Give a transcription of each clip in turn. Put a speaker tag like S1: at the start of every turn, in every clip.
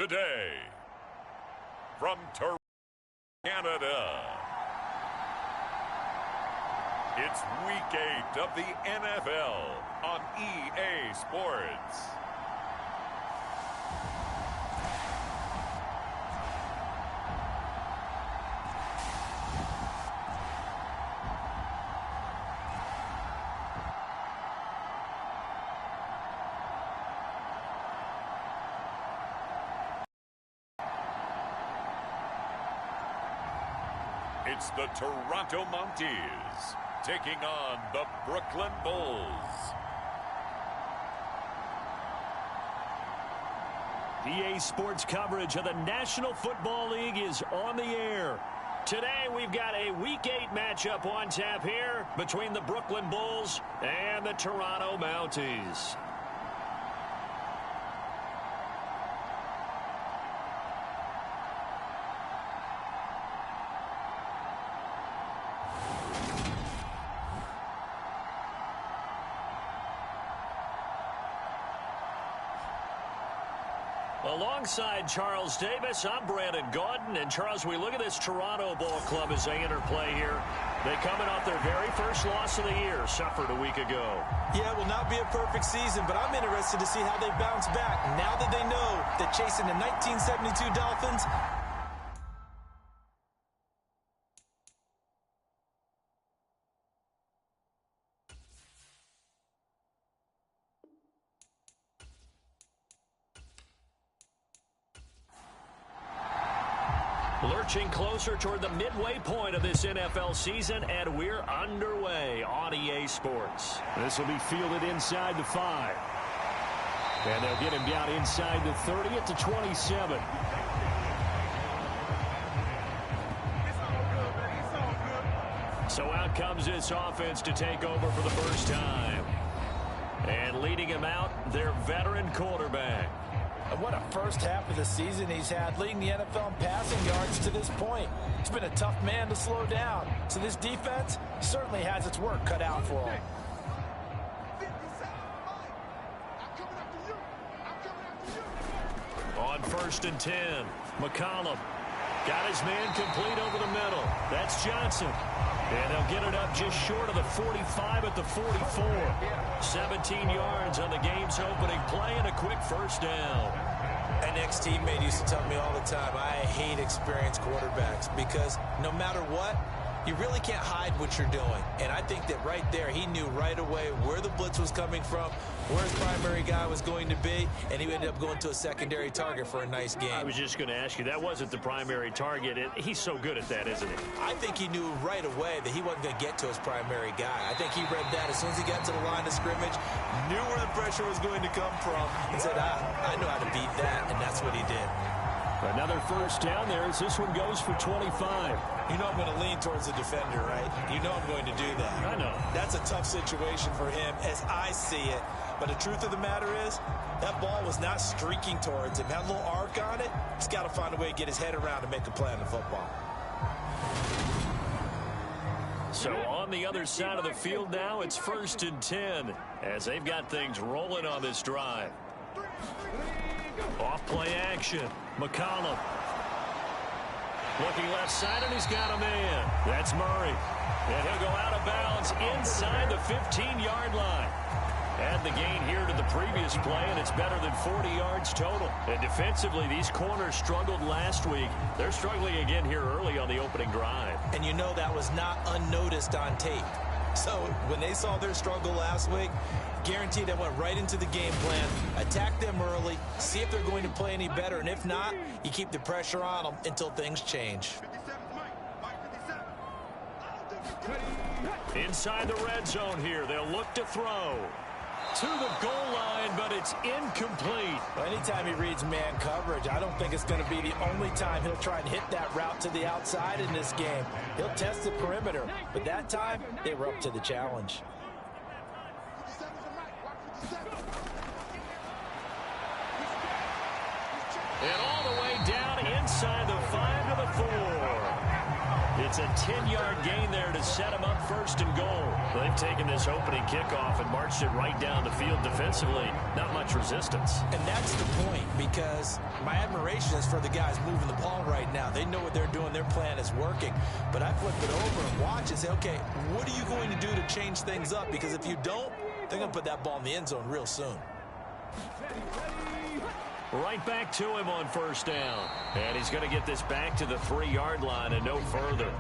S1: Today, from Toronto, Canada, it's Week 8 of the NFL on EA Sports. It's the Toronto Mounties taking on the Brooklyn Bulls.
S2: EA Sports coverage of the National Football League is on the air. Today we've got a Week 8 matchup on tap here between the Brooklyn Bulls and the Toronto Mounties. Alongside Charles Davis, I'm Brandon Gaudin. And Charles, we look at this Toronto Ball Club as they enter play here. They coming off their very first loss of the year, suffered a week ago.
S3: Yeah, it will not be a perfect season, but I'm interested to see how they bounce back now that they know that chasing the 1972 Dolphins.
S2: Lurching closer toward the midway point of this NFL season, and we're underway on EA Sports. This will be fielded inside the 5. And they'll get him down inside the 30 at the 27. So out comes this offense to take over for the first time. And leading him out, their veteran quarterback.
S3: And what a first half of the season he's had, leading the NFL in passing yards to this point. He's been a tough man to slow down. So this defense certainly has its work cut out for him.
S2: On 1st and 10, McCollum got his man complete over the middle. That's Johnson. And they'll get it up just short of the 45 at the 44. 17 yards on the game's opening play and a quick first down.
S3: An ex-teammate used to tell me all the time, I hate experienced quarterbacks because no matter what, you really can't hide what you're doing. And I think that right there, he knew right away where the blitz was coming from, where his primary guy was going to be, and he ended up going to a secondary target for a nice game.
S2: I was just going to ask you, that wasn't the primary target. He's so good at that, isn't he?
S3: I think he knew right away that he wasn't going to get to his primary guy. I think he read that as soon as he got to the line of scrimmage, knew where the pressure was going to come from, and said, I know how to beat that, and that's what he did.
S2: Another first down there as this one goes for 25.
S3: You know I'm going to lean towards the defender, right? You know I'm going to do that.
S2: I know.
S3: That's a tough situation for him as I see it. But the truth of the matter is, that ball was not streaking towards him. Had a little arc on it. He's got to find a way to get his head around and make a play on the football.
S2: So on the other side of the field now, it's 1st and 10 as they've got things rolling on this drive. Off play action. McCollum. Looking left side, and he's got a man. That's Murray. And he'll go out of bounds inside the 15-yard line. Add the gain here to the previous play, and it's better than 40 yards total. And defensively, these corners struggled last week. They're struggling again here early on the opening drive.
S3: And you know that was not unnoticed on tape. So when they saw their struggle last week, guaranteed they went right into the game plan, attack them early, see if they're going to play any better, and if not, you keep the pressure on them until things change.
S2: Inside the red zone here, they'll look to throw. To the goal line, but it's incomplete.
S3: Well, anytime he reads man coverage, I don't think it's going to be the only time he'll try and hit that route to the outside in this game. He'll test the perimeter, but that time, they were up to the challenge.
S2: And all the way down inside the 5 to the 4. It's a 10-yard gain there to set him up first and goal. They've taken this opening kickoff and marched it right down the field defensively. Not much resistance.
S3: And that's the point, because my admiration is for the guys moving the ball right now. They know what they're doing. Their plan is working. But I flip it over and watch and say, okay, what are you going to do to change things up? Because if you don't, they're going to put that ball in the end zone real soon.
S2: Right back to him on first down. And he's going to get this back to the 3-yard line and no further.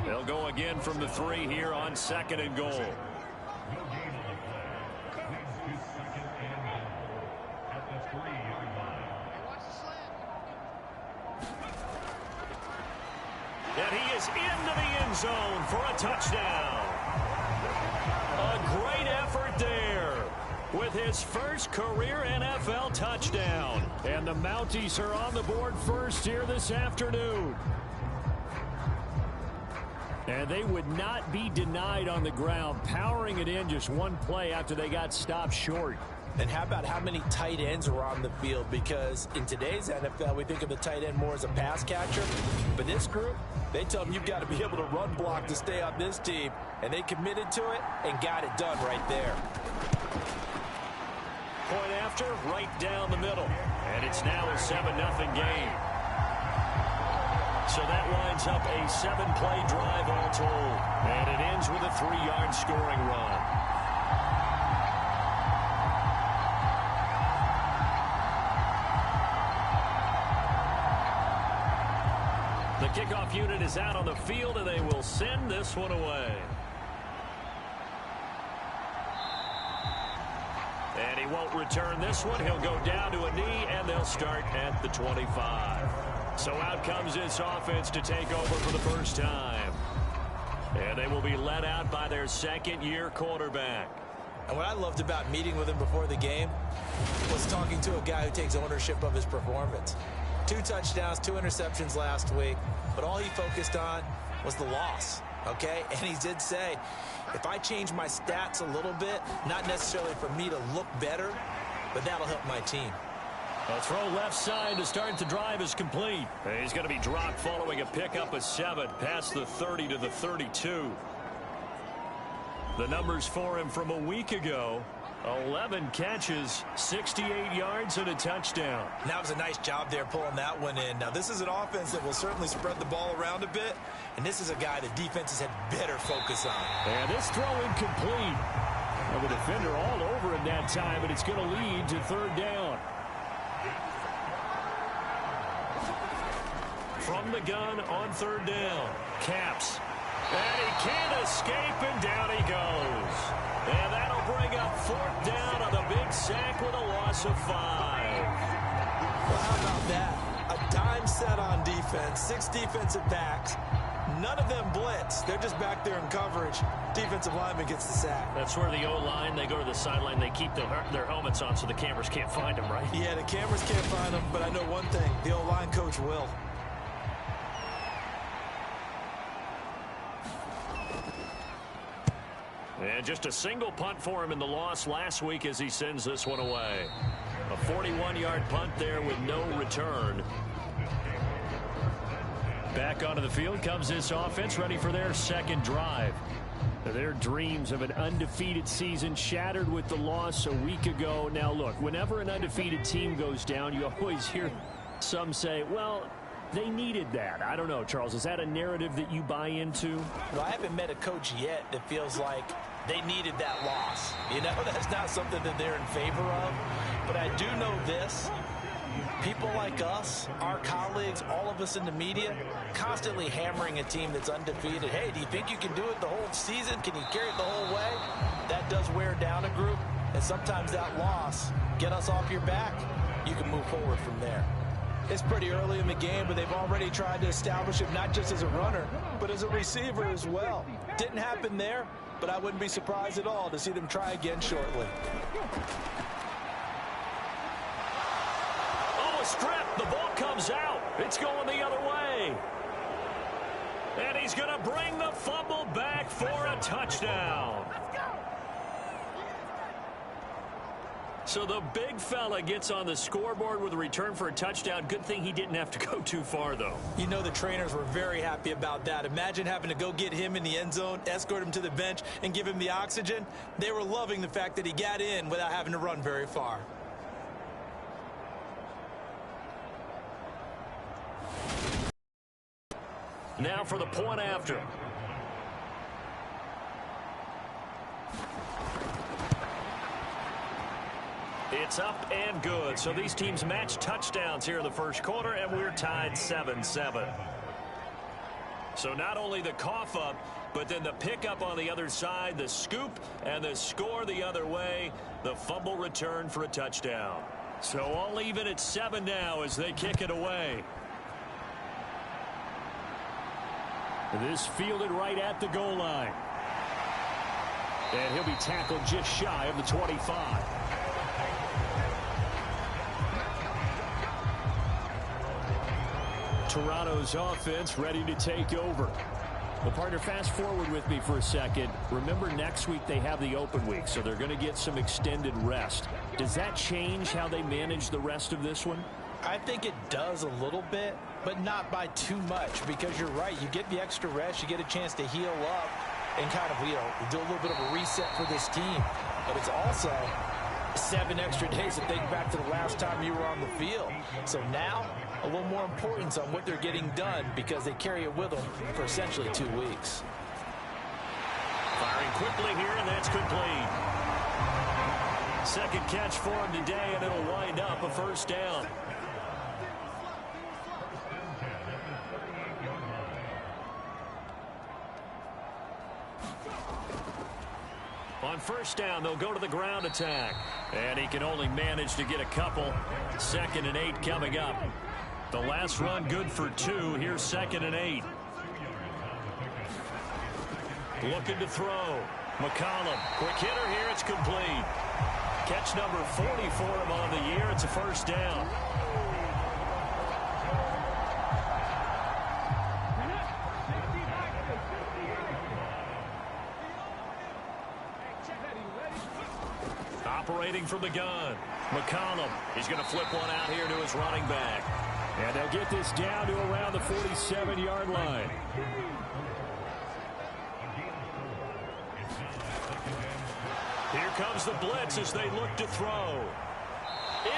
S2: They'll go again from the 3 here on second and goal. And he is into the end zone for a touchdown. A great effort there with his first career NFL touchdown. And the Mounties are on the board first here this afternoon. And they would not be denied on the ground, powering it in just one play after they got stopped short.
S3: And how about how many tight ends are on the field? Because in today's NFL, we think of the tight end more as a pass catcher. But this group, they tell them you've got to be able to run block to stay on this team. And they committed to it and got it done right there.
S2: Point after, right down the middle. And it's now a 7-0 game. So that winds up a 7-play drive all told. And it ends with a 3-yard scoring run. The kickoff unit is out on the field, and they will send this one away. And he won't return this one. He'll go down to a knee, and they'll start at the 25. So out comes this offense to take over for the first time. And they will be led out by their second-year quarterback.
S3: And what I loved about meeting with him before the game was talking to a guy who takes ownership of his performance. 2 touchdowns, 2 interceptions last week, but all he focused on was the loss, okay? And he did say, if I change my stats a little bit, not necessarily for me to look better, but that'll help my team.
S2: A throw left side to start the drive is complete. He's going to be dropped following a pickup of 7 past the 30 to the 32. The numbers for him from a week ago: 11 catches, 68 yards, and a touchdown.
S3: That was a nice job there pulling that one in. Now, this is an offense that will certainly spread the ball around a bit, and this is a guy the defenses had better focus on.
S2: And this throw incomplete. Well, the defender all over him that time, but it's going to lead to 3rd down. From the gun on 3rd down, Caps. And he can't escape, and down he goes. And that'll bring up 4th down on the big sack with a loss of 5.
S3: Well, how about that? A dime set on defense, 6 defensive backs. None of them blitz. They're just back there in coverage. Defensive lineman gets the sack.
S2: That's where the O-line, they go to the sideline, they keep their helmets on so the cameras can't find them, right?
S3: Yeah, the cameras can't find them, but I know one thing. The O-line coach will.
S2: And just a single punt for him in the loss last week as he sends this one away. A 41-yard punt there with no return. Back onto the field comes this offense, ready for their second drive. Their dreams of an undefeated season shattered with the loss a week ago. Now, look, whenever an undefeated team goes down, you always hear some say, well, they needed that. I don't know, Charles. Is that a narrative that you buy into?
S3: Well, I haven't met a coach yet that feels like they needed that loss. You know, that's not something that they're in favor of. But I do know this. People like us, our colleagues, all of us in the media, constantly hammering a team that's undefeated. Hey, do you think you can do it the whole season? Can you carry it the whole way? That does wear down a group. And sometimes that loss, get us off your back, you can move forward from there. It's pretty early in the game, but they've already tried to establish it not just as a runner, but as a receiver as well. Didn't happen there, but I wouldn't be surprised at all to see them try again shortly.
S2: Oh, a strip. The ball comes out. It's going the other way. And he's going to bring the fumble back for a touchdown. So the big fella gets on the scoreboard with a return for a touchdown. Good thing he didn't have to go too far, though.
S3: You know the trainers were very happy about that. Imagine having to go get him in the end zone, escort him to the bench, and give him the oxygen. They were loving the fact that he got in without having to run very far.
S2: Now for the point after. It's up and good. So these teams match touchdowns here in the first quarter, and we're tied 7-7. So not only the cough up, but then the pickup on the other side, the scoop, and the score the other way, the fumble return for a touchdown. So all even at 7 now as they kick it away. This fielded right at the goal line. And he'll be tackled just shy of the 25. Toronto's offense ready to take over. Well, partner, fast forward with me for a second. Remember, next week they have the open week, so they're going to get some extended rest. Does that change how they manage the rest of this one?
S3: I think it does a little bit, but not by too much, because you're right. You get the extra rest, you get a chance to heal up and kind of, do a little bit of a reset for this team. But it's also 7 extra days to think back to the last time you were on the field. So now, a little more importance on what they're getting done because they carry it with them for essentially 2 weeks.
S2: Firing quickly here, and that's complete. Second catch for him today, and it'll wind up a first down. On first down, they'll go to the ground attack. And he can only manage to get a couple. 2nd and 8 coming up. The last run good for 2. Here's 2nd and 8. Looking to throw. McCollum. Quick hitter here. It's complete. Catch number 40 for him on the year. It's a first down. Operating from the gun. McCollum. He's going to flip one out here to his running back. And they'll get this down to around the 47-yard line. Here comes the blitz as they look to throw.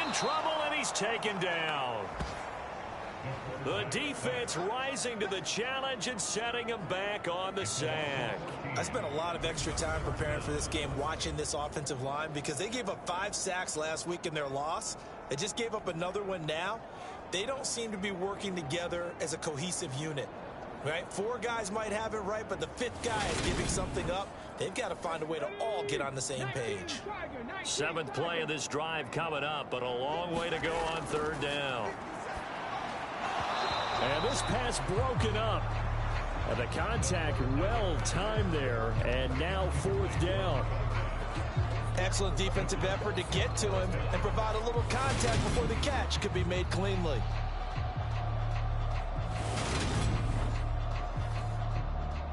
S2: In trouble, and he's taken down. The defense rising to the challenge and setting him back on the sack.
S3: I spent a lot of extra time preparing for this game, watching this offensive line, because they gave up 5 sacks last week in their loss. They just gave up another one now. They don't seem to be working together as a cohesive unit, right? 4 guys might have it right, but the 5th guy is giving something up. They've got to find a way to all get on the same page.
S2: 7th play of this drive coming up, but a long way to go on 3rd down. And this pass broken up. And the contact well timed there, and now 4th down.
S3: Excellent defensive effort to get to him and provide a little contact before the catch could be made cleanly.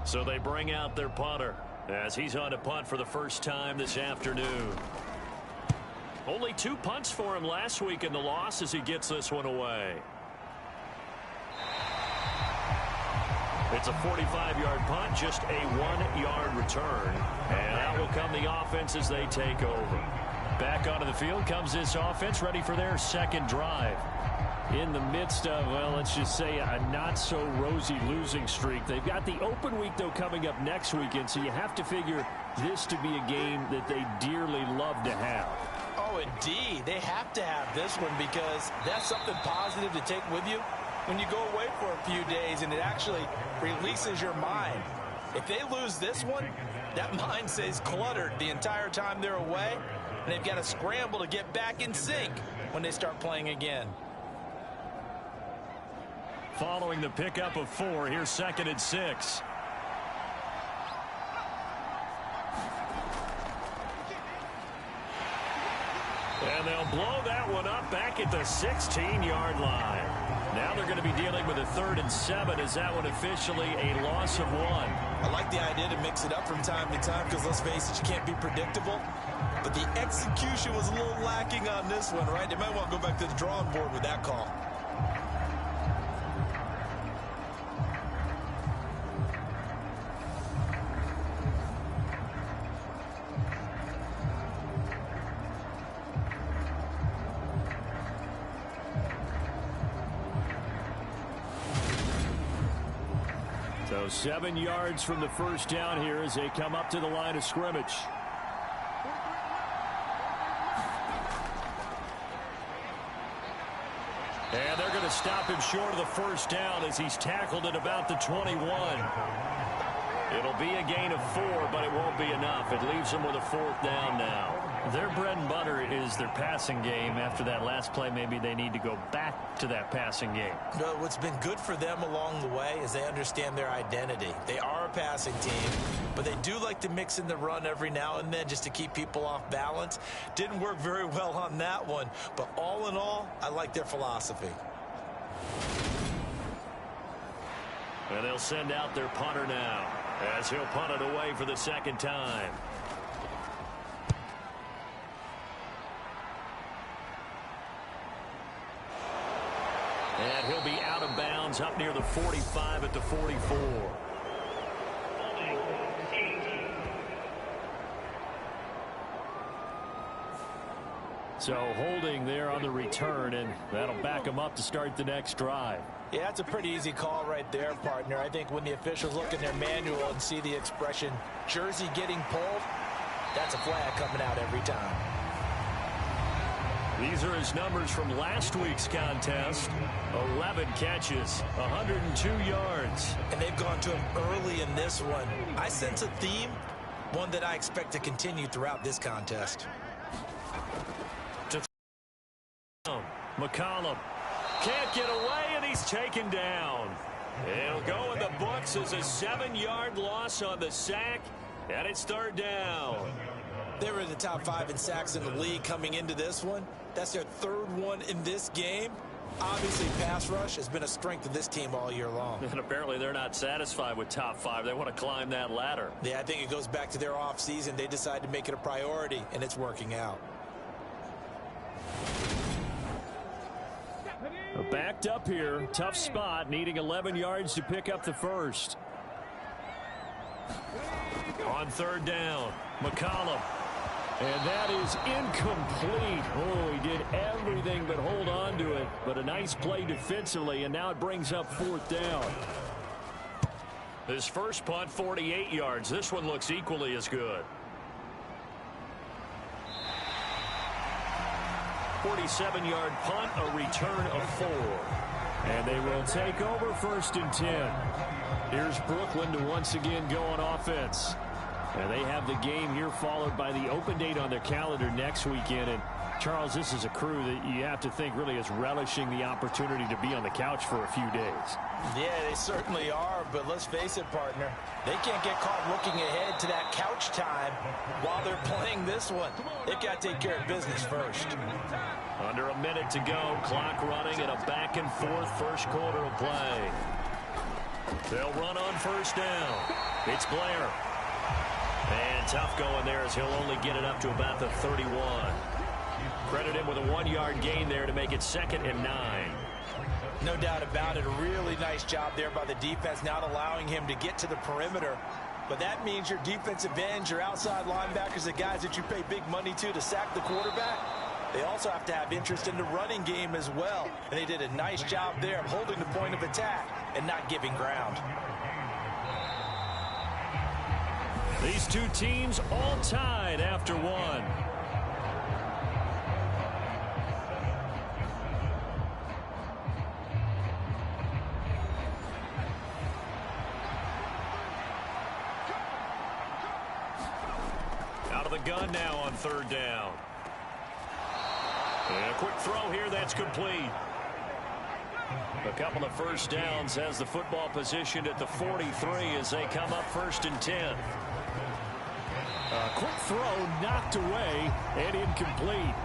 S2: So they bring out their punter as he's on to punt for the first time this afternoon. Only 2 punts for him last week in the loss as he gets this one away. It's a 45-yard punt, just a 1-yard return. And out will come the offense as they take over. Back onto the field comes this offense, ready for their 2nd drive. In the midst of, well, let's just say a not-so-rosy losing streak. They've got the open week, though, coming up next weekend, so you have to figure this to be a game that they dearly love to have.
S3: Oh, indeed. They have to have this one because that's something positive to take with you when you go away for a few days, and it actually releases your mind. If they lose this one, that mind stays cluttered the entire time they're away, and they've got to scramble to get back in sync when they start playing again.
S2: Following the pickup of 4, here's 2nd and 6. And they'll blow that one up back at the 16-yard line. Now they're going to be dealing with a 3rd and 7. Is that one officially a loss of 1?
S3: I like the idea to mix it up from time to time because, let's face it, you can't be predictable. but the execution was a little lacking on this one, right? They might want to go back to the drawing board with that call.
S2: So 7 yards from the first down here as they come up to the line of scrimmage. And they're going to stop him short of the first down as he's tackled at about the 21. It'll be a gain of 4, but it won't be enough. It leaves them with a 4th down now.
S4: Their bread and butter is their passing game. After that last play, maybe they need to go back to that passing game.
S3: No, what's been good for them along the way is they understand their identity. They are a passing team, but they do like to mix in the run every now and then just to keep people off balance. Didn't work very well on that one, but all in all, I like their philosophy.
S2: And they'll send out their punter now as he'll punt it away for the second time. And he'll be out of bounds up near the 45 at the 44. So holding there on the return, and that'll back them up to start the next drive.
S3: Yeah, that's a pretty easy call right there, partner. I think when the officials look in their manual and see the expression jersey getting pulled, that's a flag coming out every time.
S2: These are his numbers from last week's contest. 11 catches, 102 yards.
S3: And they've gone to him early in this one. I sense a theme, one that I expect to continue throughout this contest.
S2: McCollum can't get away, and he's taken down. It'll go in the books as a 7-yard loss on the sack, and it's 3rd down.
S3: They were in the top 5 in sacks in the league coming into this one. That's their 3rd one in this game. Obviously, pass rush has been a strength of this team all year long.
S2: And apparently they're not satisfied with top 5. They want to climb that ladder.
S3: Yeah, I think it goes back to their offseason. They decided to make it a priority, and it's working out.
S2: Backed up here. Tough spot, needing 11 yards to pick up the first. On 3rd down, McCollum. And that is incomplete. Oh, he did everything but hold on to it. But a nice play defensively, and now it brings up 4th down. His first punt, 48 yards. This one looks equally as good. 47-yard punt, a return of 4. And they will take over 1st and 10. Here's Brooklyn to once again go on offense. And they have the game here followed by the open date on their calendar next weekend. And Charles, this is a crew that you have to think really is relishing the opportunity to be on the couch for a few days.
S3: Yeah, they certainly are, but let's face it, partner. They can't get caught looking ahead to that couch time while they're playing this one. They've got to take care of business first.
S2: Under a minute to go, clock running, and a back-and-forth first quarter of play. They'll run on 1st down. It's Blair. And tough going there as he'll only get it up to about the 31. Credit him with a 1-yard gain there to make it 2nd and 9.
S3: No doubt about it. A really nice job there by the defense, not allowing him to get to the perimeter. But that means your defensive ends, your outside linebackers, the guys that you pay big money to sack the quarterback, they also have to have interest in the running game as well. And they did a nice job there of holding the point of attack and not giving ground.
S2: These two teams all tied after one. Out of the gun now on 3rd down. And a quick throw here that's complete. A couple of first downs has the football positioned at the 43 as they come up 1st and 10. A quick throw knocked away and incomplete.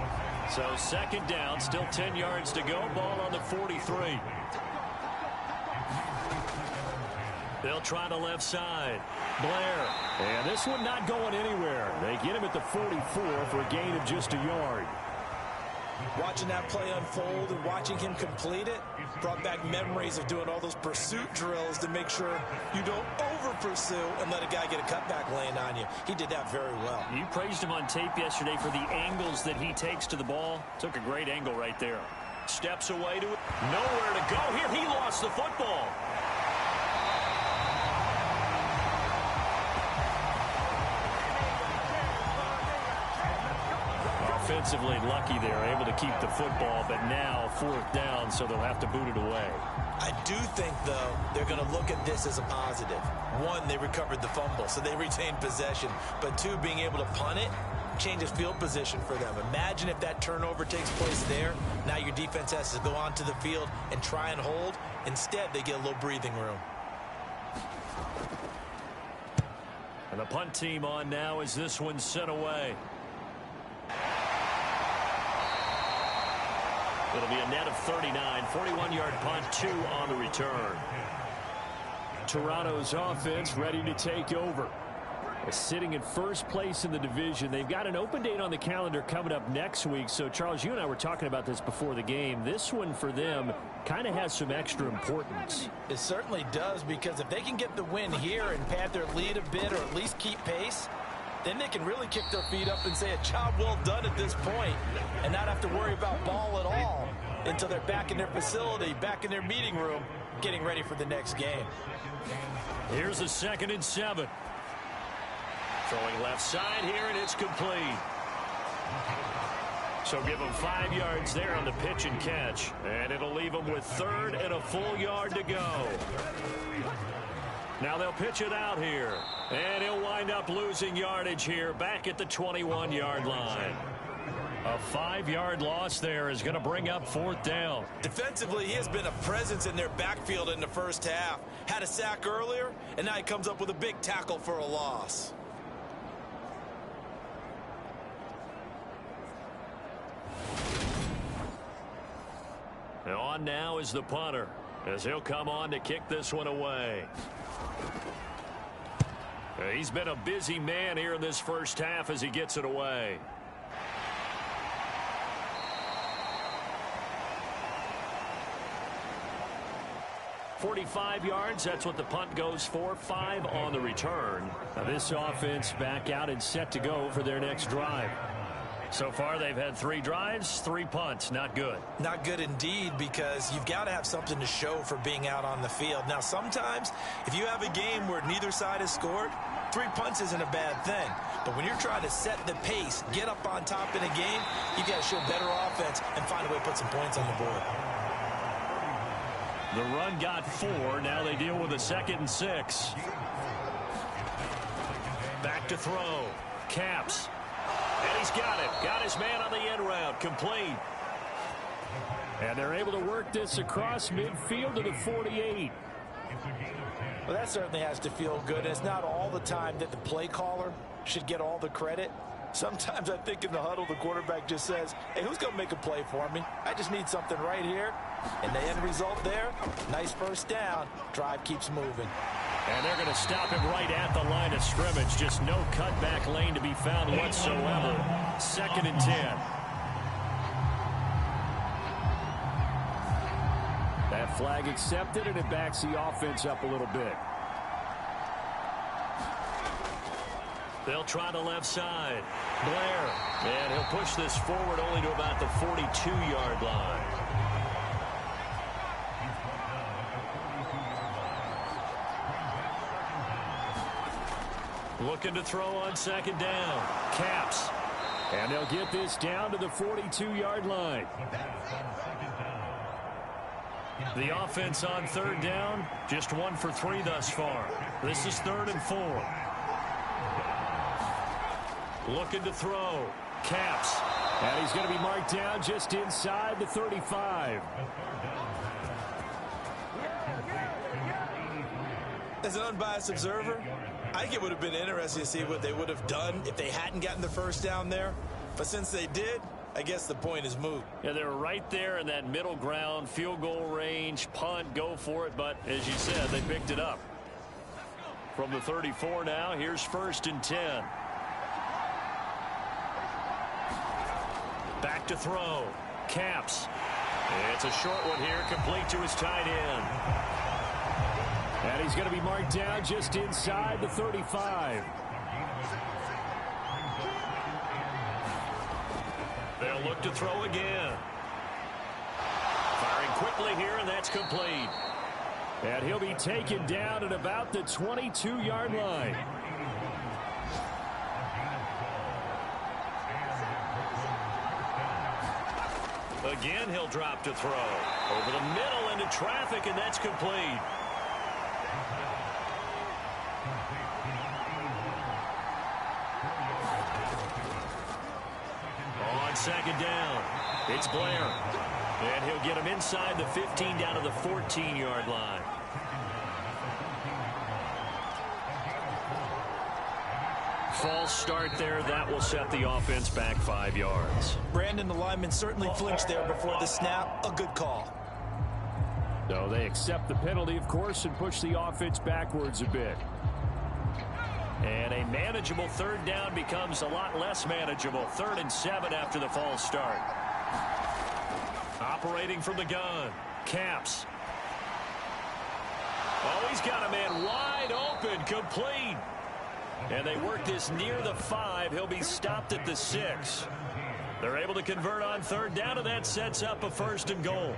S2: So 2nd down, still 10 yards to go. Ball on the 43.
S4: They'll try the left side. Blair. And this one not going anywhere. They get him at the 44 for a gain of just a yard.
S3: Watching that play unfold and watching him complete it brought back memories of doing all those pursuit drills to make sure you don't over-pursue and let a guy get a cutback lane on you. He did that very well.
S4: You praised him on tape yesterday for the angles that he takes to the ball. Took a great angle right there. Steps away to it. Nowhere to go here. He lost the football. Offensively lucky they're able to keep the football, but now 4th down, so they'll have to boot it away.
S3: I do think, though, they're going to look at this as a positive. One, they recovered the fumble, so they retained possession. But two, being able to punt it changes field position for them. Imagine if that turnover takes place there. Now your defense has to go onto the field and try and hold. Instead, they get a little breathing room.
S4: And the punt team on now as this one's sent away. It'll be a net of 39, 41-yard punt, 2 on the return. Toronto's offense ready to take over. Sitting in first place in the division. They've got an open date on the calendar coming up next week. So, Charles, you and I were talking about this before the game. This one for them kind of has some extra importance.
S3: It certainly does, because if they can get the win here and pad their lead a bit or at least keep pace, then they can really kick their feet up and say a job well done at this point and not have to worry about ball at all until they're back in their facility, back in their meeting room, getting ready for the next game.
S4: Here's a 2nd and 7. Throwing left side here, and it's complete. So give them 5 yards there on the pitch and catch, and it'll leave them with 3rd and a full yard to go. Now they'll pitch it out here, and he'll wind up losing yardage here back at the 21-yard line. A 5-yard loss there is going to bring up 4th down.
S3: Defensively, he has been a presence in their backfield in the first half. Had a sack earlier, and now he comes up with a big tackle for a loss.
S4: And on now is the punter, as he'll come on to kick this one away. He's been a busy man here in this first half as he gets it away. "45 yards, that's what the punt goes for. 5 on the return. Now this offense back out and set to go for their next drive. So far, they've had 3 drives, 3 punts. Not good.
S3: Not good indeed, because you've got to have something to show for being out on the field. Now, sometimes, if you have a game where neither side has scored, 3 punts isn't a bad thing. But when you're trying to set the pace, get up on top in a game, you got to show better offense and find a way to put some points on the board.
S4: The run got 4. Now they deal with a 2nd and 6. Back to throw. Caps. And he's got it. Got his man on the end route. Complete. And they're able to work this across midfield to the 48.
S3: Well, that certainly has to feel good. It's not all the time that the play caller should get all the credit. Sometimes I think in the huddle, the quarterback just says, hey, who's going to make a play for me? I just need something right here. And the end result there, nice first down. Drive keeps moving.
S4: And they're going to stop him right at the line of scrimmage. Just no cutback lane to be found whatsoever. 2nd and 10. That flag accepted, and it backs the offense up a little bit. They'll try the left side. Blair. And he'll push this forward only to about the 42-yard line. Looking to throw on 2nd down. Caps. And they'll get this down to the 42-yard line. The offense on 3rd down, just 1 for 3 thus far. This is 3rd and 4. Looking to throw. Caps. And he's going to be marked down just inside the 35.
S3: As an unbiased observer, I think it would have been interesting to see what they would have done if they hadn't gotten the first down there. But since they did, I guess the point is moot.
S4: Yeah, they were right there in that middle ground, field goal range, punt, go for it. But as you said, they picked it up.
S2: From the 34 now, here's 1st and 10. Back to throw. Caps. It's a short one here, complete to his tight end.
S4: And he's going to be marked down just inside the 35.
S2: They'll look to throw again. Firing quickly here, and that's complete.
S4: And he'll be taken down at about the 22-yard line.
S2: Again, he'll drop to throw. Over the middle into traffic, and that's complete. On 2nd down, it's Blair. And he'll get him inside the 15 down to the 14-yard line. False start there. That will set the offense back 5 yards.
S3: Brandon, the lineman certainly flinched there before the snap. A good call.
S4: So they accept the penalty, of course, and push the offense backwards a bit.
S2: And a manageable 3rd down becomes a lot less manageable. 3rd and 7 after the false start. Operating from the gun. Caps. Oh, he's got a man wide open. Complete. And they work this near the 5. He'll be stopped at the 6. They're able to convert on 3rd down, and that sets up a 1st and goal.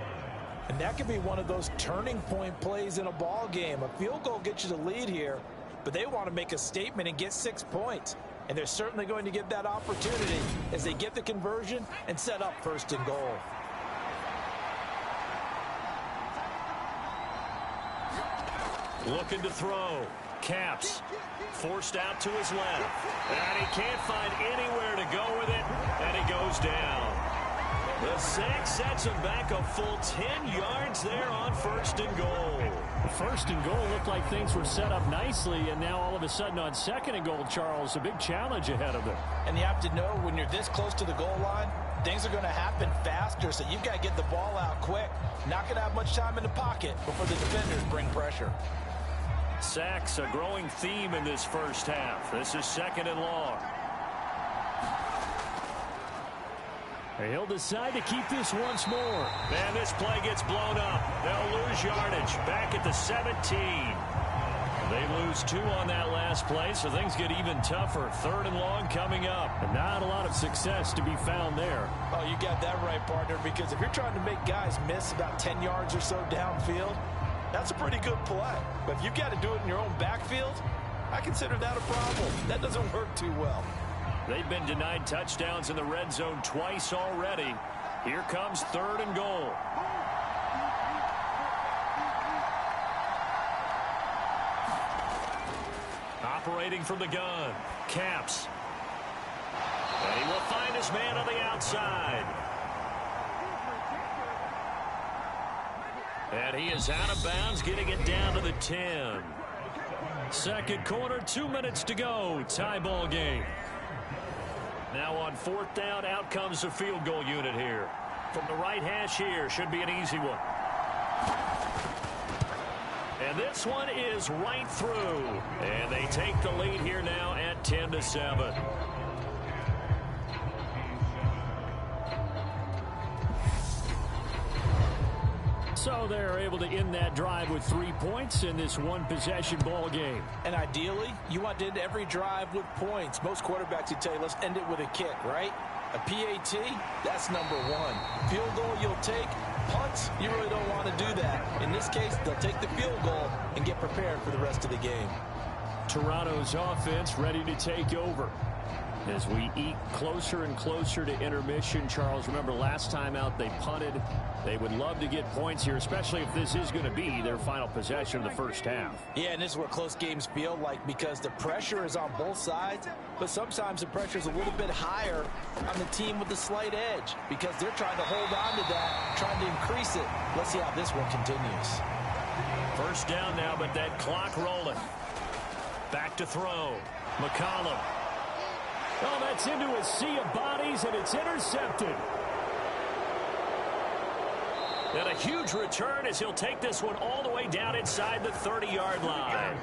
S3: And that could be one of those turning point plays in a ball game. A field goal gets you the lead here, but they want to make a statement and get 6 points. And they're certainly going to get that opportunity as they get the conversion and set up 1st and goal.
S2: Looking to throw. Caps. Forced out to his left. And he can't find anywhere to go with it. And he goes down. The sack sets him back a full 10 yards there on 1st and goal.
S4: 1st and goal looked like things were set up nicely, and now all of a sudden on 2nd and goal, Charles, a big challenge ahead of them.
S3: And you have to know when you're this close to the goal line, things are going to happen faster, so you've got to get the ball out quick. Not going to have much time in the pocket before the defenders bring pressure.
S2: Sacks, a growing theme in this first half. This is 2nd and long.
S4: He'll decide to keep this once more.
S2: And this play gets blown up. They'll lose yardage. Back at the 17. They lose 2 on that last play, so things get even tougher. 3rd and long coming up.
S4: And not a lot of success to be found there.
S3: Oh, you got that right, partner, because if you're trying to make guys miss about 10 yards or so downfield, that's a pretty good play. But if you've got to do it in your own backfield, I consider that a problem. That doesn't work too well.
S2: They've been denied touchdowns in the red zone twice already. Here comes 3rd and goal. Operating from the gun. Caps. And he will find his man on the outside. And he is out of bounds, getting it down to the 10. 2nd quarter, 2 minutes to go. Tie ball game. Now on 4th down, out comes the field goal unit here. From the right hash here, should be an easy one. And this one is right through. And they take the lead here now at 10-7.
S4: So they're able to end that drive with 3 points in this one-possession ball game.
S3: And ideally, you want to end every drive with points. Most quarterbacks would tell you, let's end it with a kick, right? A PAT, that's number 1. Field goal you'll take. Punts, you really don't want to do that. In this case, they'll take the field goal and get prepared for the rest of the game.
S4: Toronto's offense ready to take over. As we eat closer and closer to intermission, Charles, remember last time out they punted. They would love to get points here, especially if this is going to be their final possession of the first half.
S3: Yeah, and this is what close games feel like because the pressure is on both sides, but sometimes the pressure is a little bit higher on the team with the slight edge because they're trying to hold on to that, trying to increase it. Let's see how this one continues.
S2: 1st down now, but that clock rolling. Back to throw. McCollum.
S4: Oh, that's into a sea of bodies, and it's intercepted.
S2: And a huge return as he'll take this one all the way down inside the 30-yard line.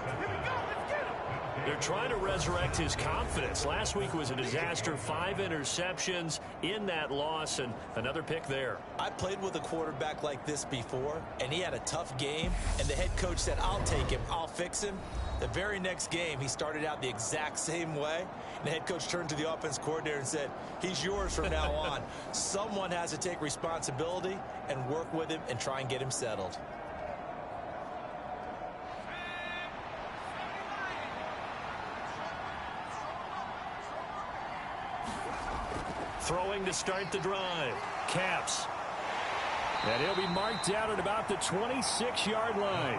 S4: They're trying to resurrect his confidence. Last week was a disaster. 5 interceptions in that loss, and another pick there.
S3: I played with a quarterback like this before, and he had a tough game, and the head coach said, I'll take him, I'll fix him. The very next game, he started out the exact same way, and the head coach turned to the offense coordinator and said, he's yours from now on. Someone has to take responsibility and work with him and try and get him settled.
S4: Throwing to start the drive. Caps. And he'll be marked down at about the 26-yard line.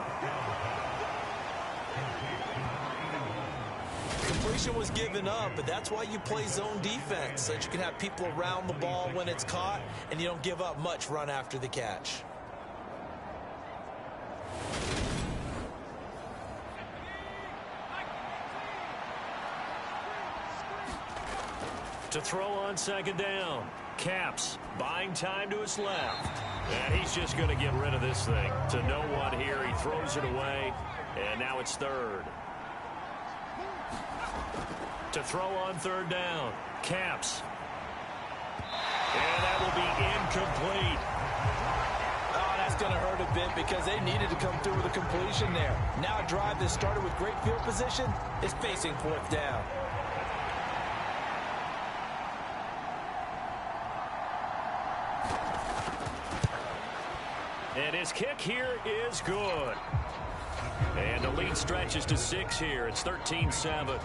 S3: Completion was given up, but that's why you play zone defense, so that you can have people around the ball when it's caught, and you don't give up much run after the catch.
S4: To throw on second down. Caps buying time to his left. And he's just going to get rid of this thing. To no one here. He throws it away. And now it's third. To throw on third down. Caps. And that will be incomplete.
S3: Oh, that's going to hurt a bit because they needed to come through with a completion there. Now a drive that started with great field position is facing fourth down.
S4: And his kick here is good. And the lead stretches to 6 here. It's 13-7.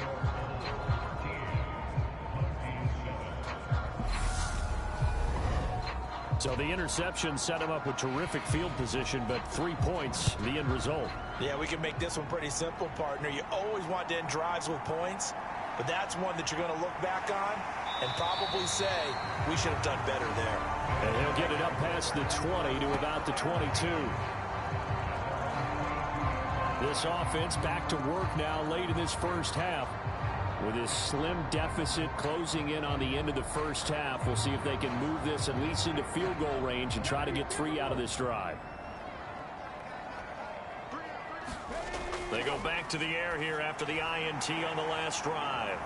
S4: So the interception set him up with terrific field position, but 3 points, the end result.
S3: Yeah, we can make this one pretty simple, partner. You always want to end drives with points, but that's one that you're going to look back on and probably say, we should have done better there.
S4: And he'll get it up past the 20 to about the 22. This offense back to work now late in this first half. With his slim deficit closing in on the end of the first half, we'll see if they can move this at least into field goal range and try to get 3 out of this drive. They go back to the air here after the INT on the last drive.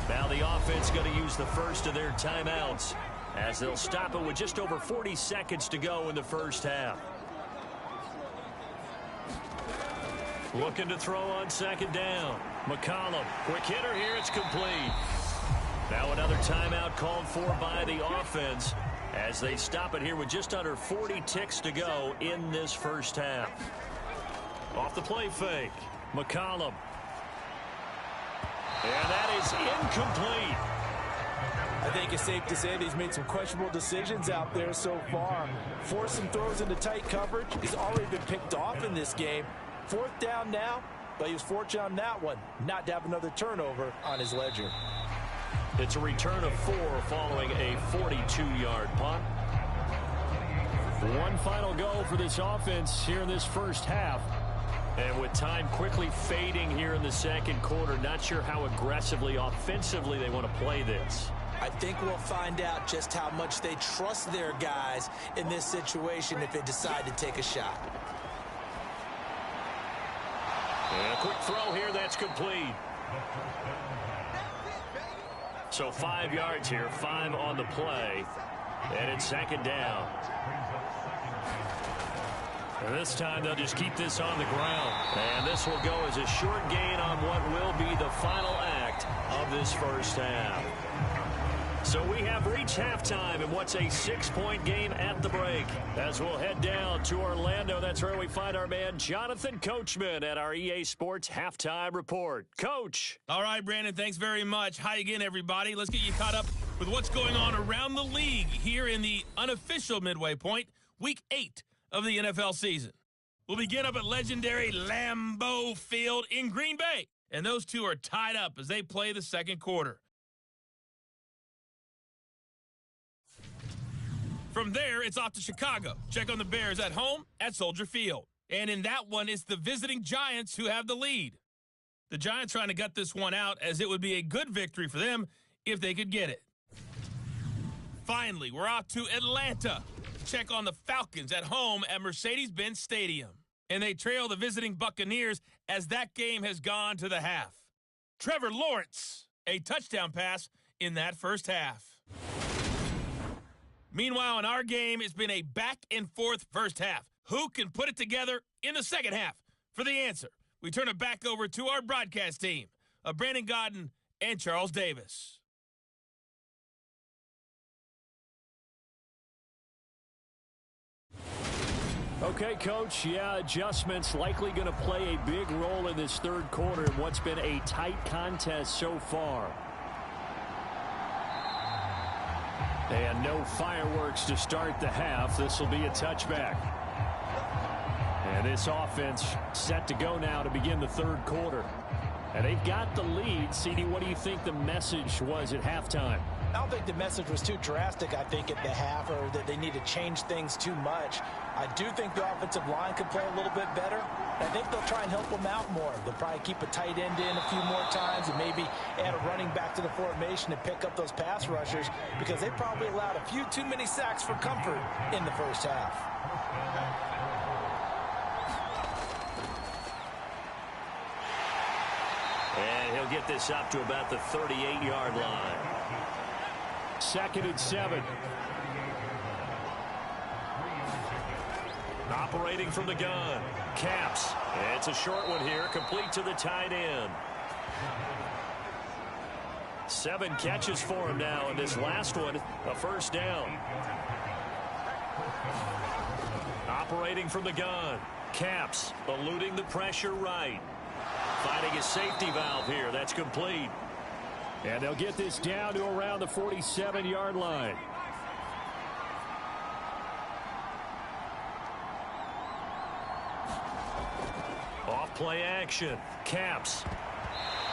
S4: Now the offense going to use the first of their timeouts as they'll stop it with just over 40 seconds to go in the first half. Looking to throw on second down. McCollum, quick hitter here, it's complete. Now another timeout called for by the offense as they stop it here with just under 40 ticks to go in this first half. Off the play fake, McCollum. And that is incomplete.
S3: I think it's safe to say that he's made some questionable decisions out there so far. Forced some throws into tight coverage. He's already been picked off in this game. Fourth down now, but he was fortunate on that one not to have another turnover on his ledger.
S4: It's a return of 4 following a 42-yard punt. One final go for this offense here in this first half. And with time quickly fading here in the second quarter, not sure how aggressively, offensively they want to play this.
S3: I think we'll find out just how much they trust their guys in this situation if they decide to take a shot.
S4: And a quick throw here, that's complete. So 5 yards here, 5 on the play. And it's second down. And this time they'll just keep this on the ground. And this will go as a short gain on what will be the final act of this first half. So we have reached halftime in what's a 6-point game at the break. As we'll head down to Orlando, that's where we find our man Jonathan Coachman at our EA Sports Halftime Report. Coach.
S5: All right, Brandon, thanks very much. Hi again, everybody. Let's get you caught up with what's going on around the league here in the unofficial midway point, Week 8 of the NFL season. We'll begin up at legendary Lambeau Field in Green Bay. And those two are tied up as they play the second quarter. From there, it's off to Chicago. Check on the Bears at home at Soldier Field. And in that one, it's the visiting Giants who have the lead. The Giants trying to gut this one out as it would be a good victory for them if they could get it. Finally, we're off to Atlanta. Check on the Falcons at home at Mercedes-Benz Stadium. and they trail the visiting Buccaneers as that game has gone to the half. Trevor Lawrence, a touchdown pass in that first half. Meanwhile, in our game, it's been a back-and-forth first half. Who can put it together in the second half? For the answer, we turn it back over to our broadcast team of Brandon Godden and Charles Davis.
S4: Okay, Coach, adjustments likely going to play a big role in this third quarter in what's been a tight contest so far. And no fireworks to start the half. This will be a touchback. And this offense set to go now to begin the third quarter. And they've got the lead. CD, what do you think the message was at halftime?
S3: I don't think the message was too drastic, I think, at the half, or that they need to change things too much. I do think the offensive line could play a little bit better. I think they'll try and help them out more. They'll probably keep a tight end in a few more times and maybe add a running back to the formation to pick up those pass rushers, because they probably allowed a few too many sacks for comfort in the first half.
S2: And he'll get this up to about the 38-yard line.
S4: 2nd and 7.
S2: Operating from the gun. Caps. It's a short one here, complete to the tight end. 7 catches for him now, and this last one, a first down. Operating from the gun. Caps eluding the pressure right. Finding a safety valve here. That's complete.
S4: And they'll get this down to around the 47-yard line.
S2: Off play action. Caps.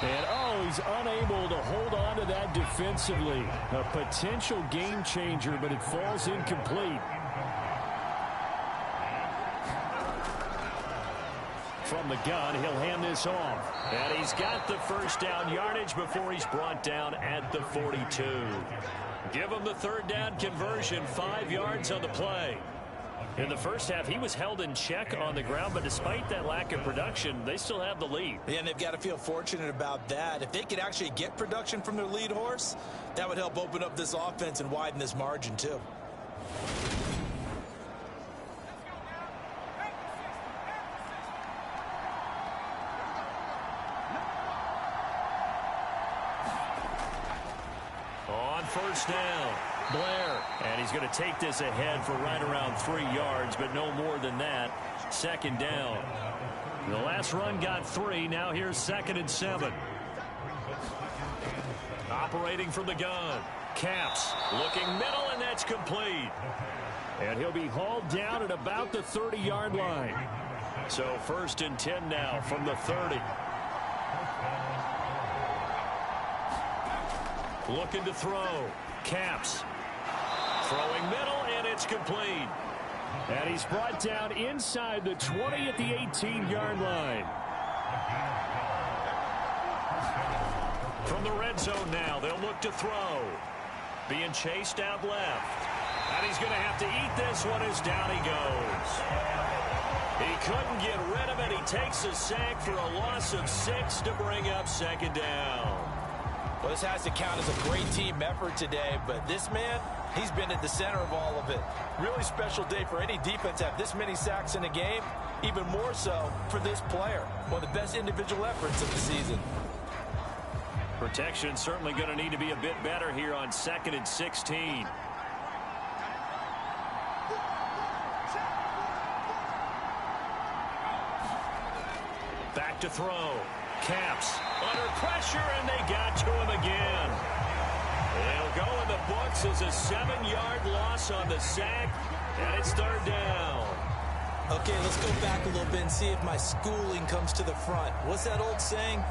S4: And, he's unable to hold on to that defensively. A potential game changer, but it falls incomplete. From the gun, he'll hand this off.
S2: And he's got the first down yardage before he's brought down at the 42. Give him the third down conversion, 5 yards on the play. In the first half, he was held in check on the ground, but despite that lack of production, they still have the lead.
S3: Yeah, and they've got to feel fortunate about that. If they could actually get production from their lead horse, that would help open up this offense and widen this margin too.
S2: On first down, Blair. And he's going to take this ahead for right around 3 yards, but no more than that. 2nd down. The last run got 3. Now here's 2nd and 7. Operating from the gun. Caps looking middle, and that's complete.
S4: And he'll be hauled down at about the 30-yard line.
S2: So 1st and 10 now from the 30. Looking to throw. Caps. Throwing middle, and it's complete.
S4: And he's brought down inside the 20 at the 18-yard line.
S2: From the red zone now, they'll look to throw. Being chased out left. And he's going to have to eat this one as down he goes. He couldn't get rid of it. He takes a sack for a loss of 6 to bring up 2nd down.
S3: Well, this has to count as a great team effort today, but this man, he's been at the center of all of it. Really special day for any defense to have this many sacks in a game, even more so for this player. One of the best individual efforts of the season.
S2: Protection certainly going to need to be a bit better here on 2nd and 16. Back to throw. Caps under pressure, and they got to him again. They'll go in the books as a 7-yard loss on the sack, and it's 3rd down.
S3: Okay, let's go back a little bit and see if my schooling comes to the front. What's that old saying?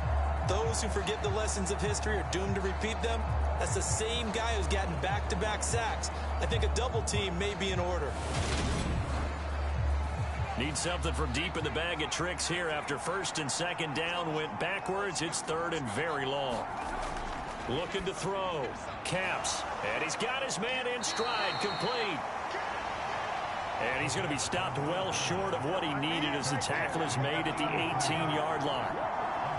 S3: Those who forget the lessons of history are doomed to repeat them. That's the same guy who's gotten back-to-back sacks. I think a double team may be in order.
S2: Need something from deep in the bag of tricks here after 1st and 2nd down went backwards. It's 3rd and very long. Looking to throw. Caps. And he's got his man in stride. Complete.
S4: And he's going to be stopped well short of what he needed as the tackle is made at the 18-yard line.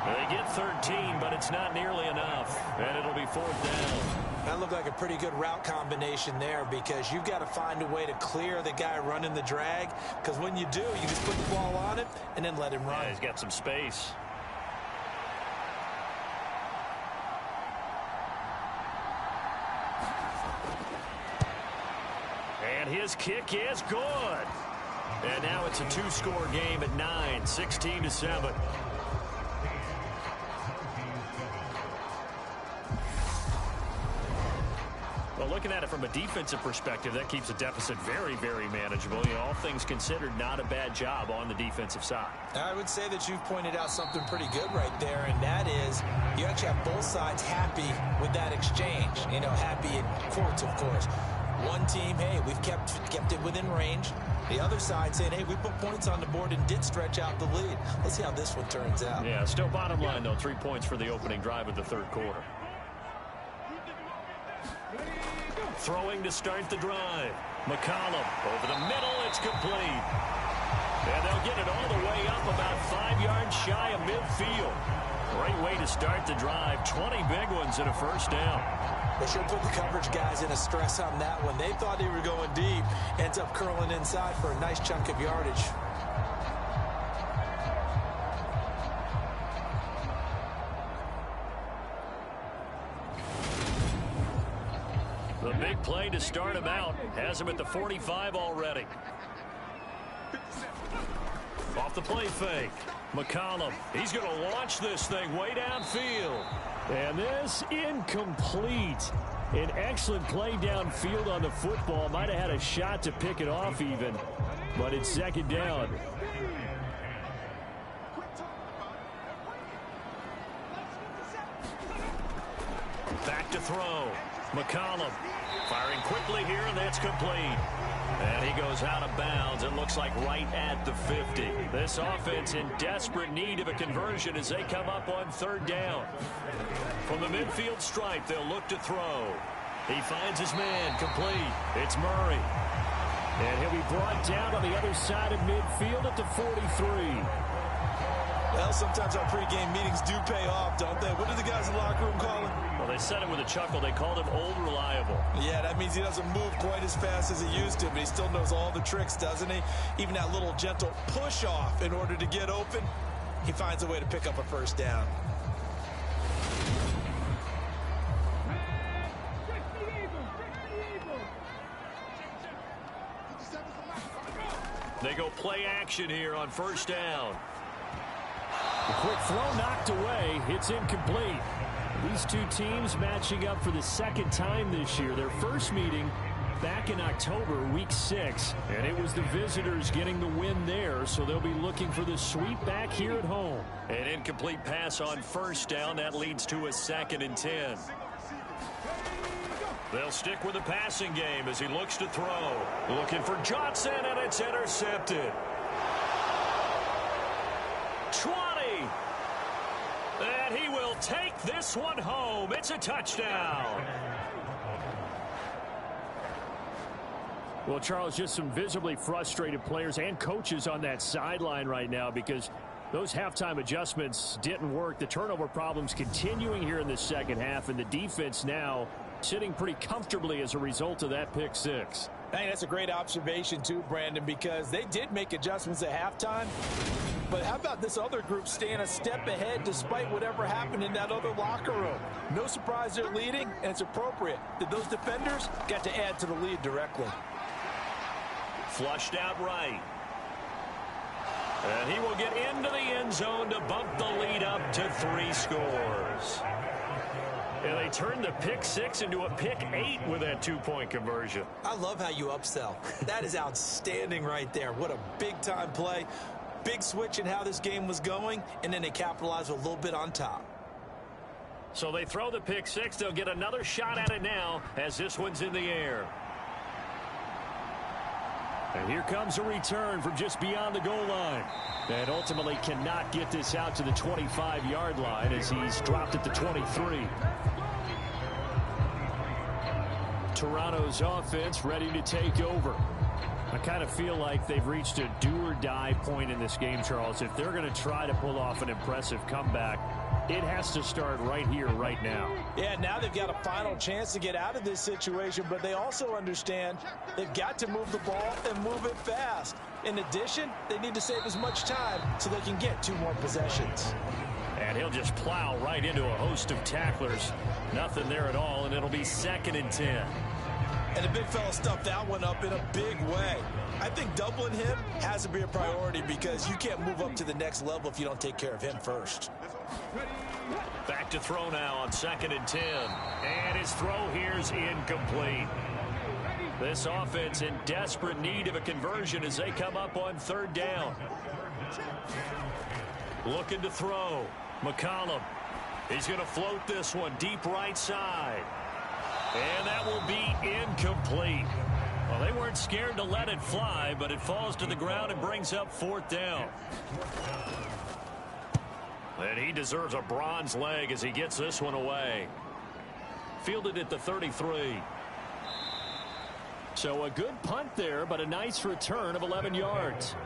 S4: They get 13, but it's not nearly enough, and it'll be 4th down.
S3: That looked like a pretty good route combination there, because you've got to find a way to clear the guy running the drag, because when you do, you just put the ball on him and then let him run.
S4: Yeah, he's got some space. And his kick is good. And now it's a 2-score game at 9, 16-7. Well, looking at it from a defensive perspective, that keeps the deficit very, very manageable. You know, all things considered, not a bad job on the defensive side.
S3: I would say that you've pointed out something pretty good right there, and that is you actually have both sides happy with that exchange. You know, happy in quotes, of course. One team, hey, we've kept it within range. The other side saying, hey, we put points on the board and did stretch out the lead. Let's see how this one turns out.
S4: Yeah, still bottom line, though, 3 points for the opening drive of the third quarter. Throwing to start the drive. McCollum over the middle. It's complete. And they'll get it all the way up about 5 yards shy of midfield. Great way to start the drive. 20 big ones and a first down.
S3: They should put the coverage guys in a stress on that one. They thought they were going deep. Ends up curling inside for a nice chunk of yardage.
S4: The big play to start him out. Has him at the 45 already. Off the play fake. McCollum. He's going to launch this thing way downfield. And this incomplete. An excellent play downfield on the football. Might have had a shot to pick it off even. But it's 2nd down. Back to throw. McCollum firing quickly here, and that's complete. And he goes out of bounds. It looks like right at the 50. This offense in desperate need of a conversion as they come up on 3rd down. From the midfield stripe, they'll look to throw. He finds his man, complete. It's Murray. And he'll be brought down on the other side of midfield at the 43.
S3: Well, sometimes our pregame meetings do pay off, don't they? What do the guys in the locker room call him?
S4: Well, they said it with a chuckle. They called him Old Reliable.
S3: Yeah, that means he doesn't move quite as fast as he used to, but he still knows all the tricks, doesn't he? Even that little gentle push-off in order to get open, he finds a way to pick up a first down.
S4: They go play action here on 1st down.
S2: The quick throw knocked away. It's incomplete. These two teams matching up for the 2nd time this year. Their first meeting back in October, week 6. And it was the visitors getting the win there, so they'll be looking for the sweep back here at home.
S4: An incomplete pass on 1st down. That leads to a 2nd and 10. They'll stick with the passing game as he looks to throw. Looking for Johnson, and it's intercepted. 20. And he will take this one home. It's a touchdown.
S2: Well, Charles, just some visibly frustrated players and coaches on that sideline right now because those halftime adjustments didn't work. The turnover problems continuing here in the 2nd half, and the defense now sitting pretty comfortably as a result of that pick 6.
S3: Hey, that's a great observation too, Brandon, because they did make adjustments at halftime. But how about this other group staying a step ahead despite whatever happened in that other locker room? No surprise they're leading, and it's appropriate that those defenders got to add to the lead directly.
S4: Flushed out right. And he will get into the end zone to bump the lead up to 3 scores. And they turned the pick 6 into a pick 8 with that 2-point conversion.
S3: I love how you upsell. That is outstanding right there. What a big-time play. Big switch in how this game was going, and then they capitalize a little bit on top.
S4: So they throw the pick 6. They'll get another shot at it now as this one's in the air.
S2: And here comes a return from just beyond the goal line. And ultimately cannot get this out to the 25-yard line as he's dropped at the 23. Toronto's offense ready to take over.
S4: I kind of feel like they've reached a do-or-die point in this game, Charles. If they're going to try to pull off an impressive comeback, it has to start right here, right now.
S3: Yeah, now they've got a final chance to get out of this situation, but they also understand they've got to move the ball and move it fast. In addition, they need to save as much time so they can get 2 more possessions.
S4: And he'll just plow right into a host of tacklers. Nothing there at all, and it'll be 2nd and 10.
S3: And the big fella stuffed that one up in a big way. I think doubling him has to be a priority because you can't move up to the next level if you don't take care of him first.
S4: Back to throw now on 2nd and 10. And his throw here's incomplete. This offense in desperate need of a conversion as they come up on 3rd down. Looking to throw. McCollum. He's going to float this one deep right side. And that will be incomplete. Well, they weren't scared to let it fly, but it falls to the ground and brings up 4th down. And he deserves a bronze leg as he gets this one away. Fielded at the 33. So a good punt there, but a nice return of 11 yards.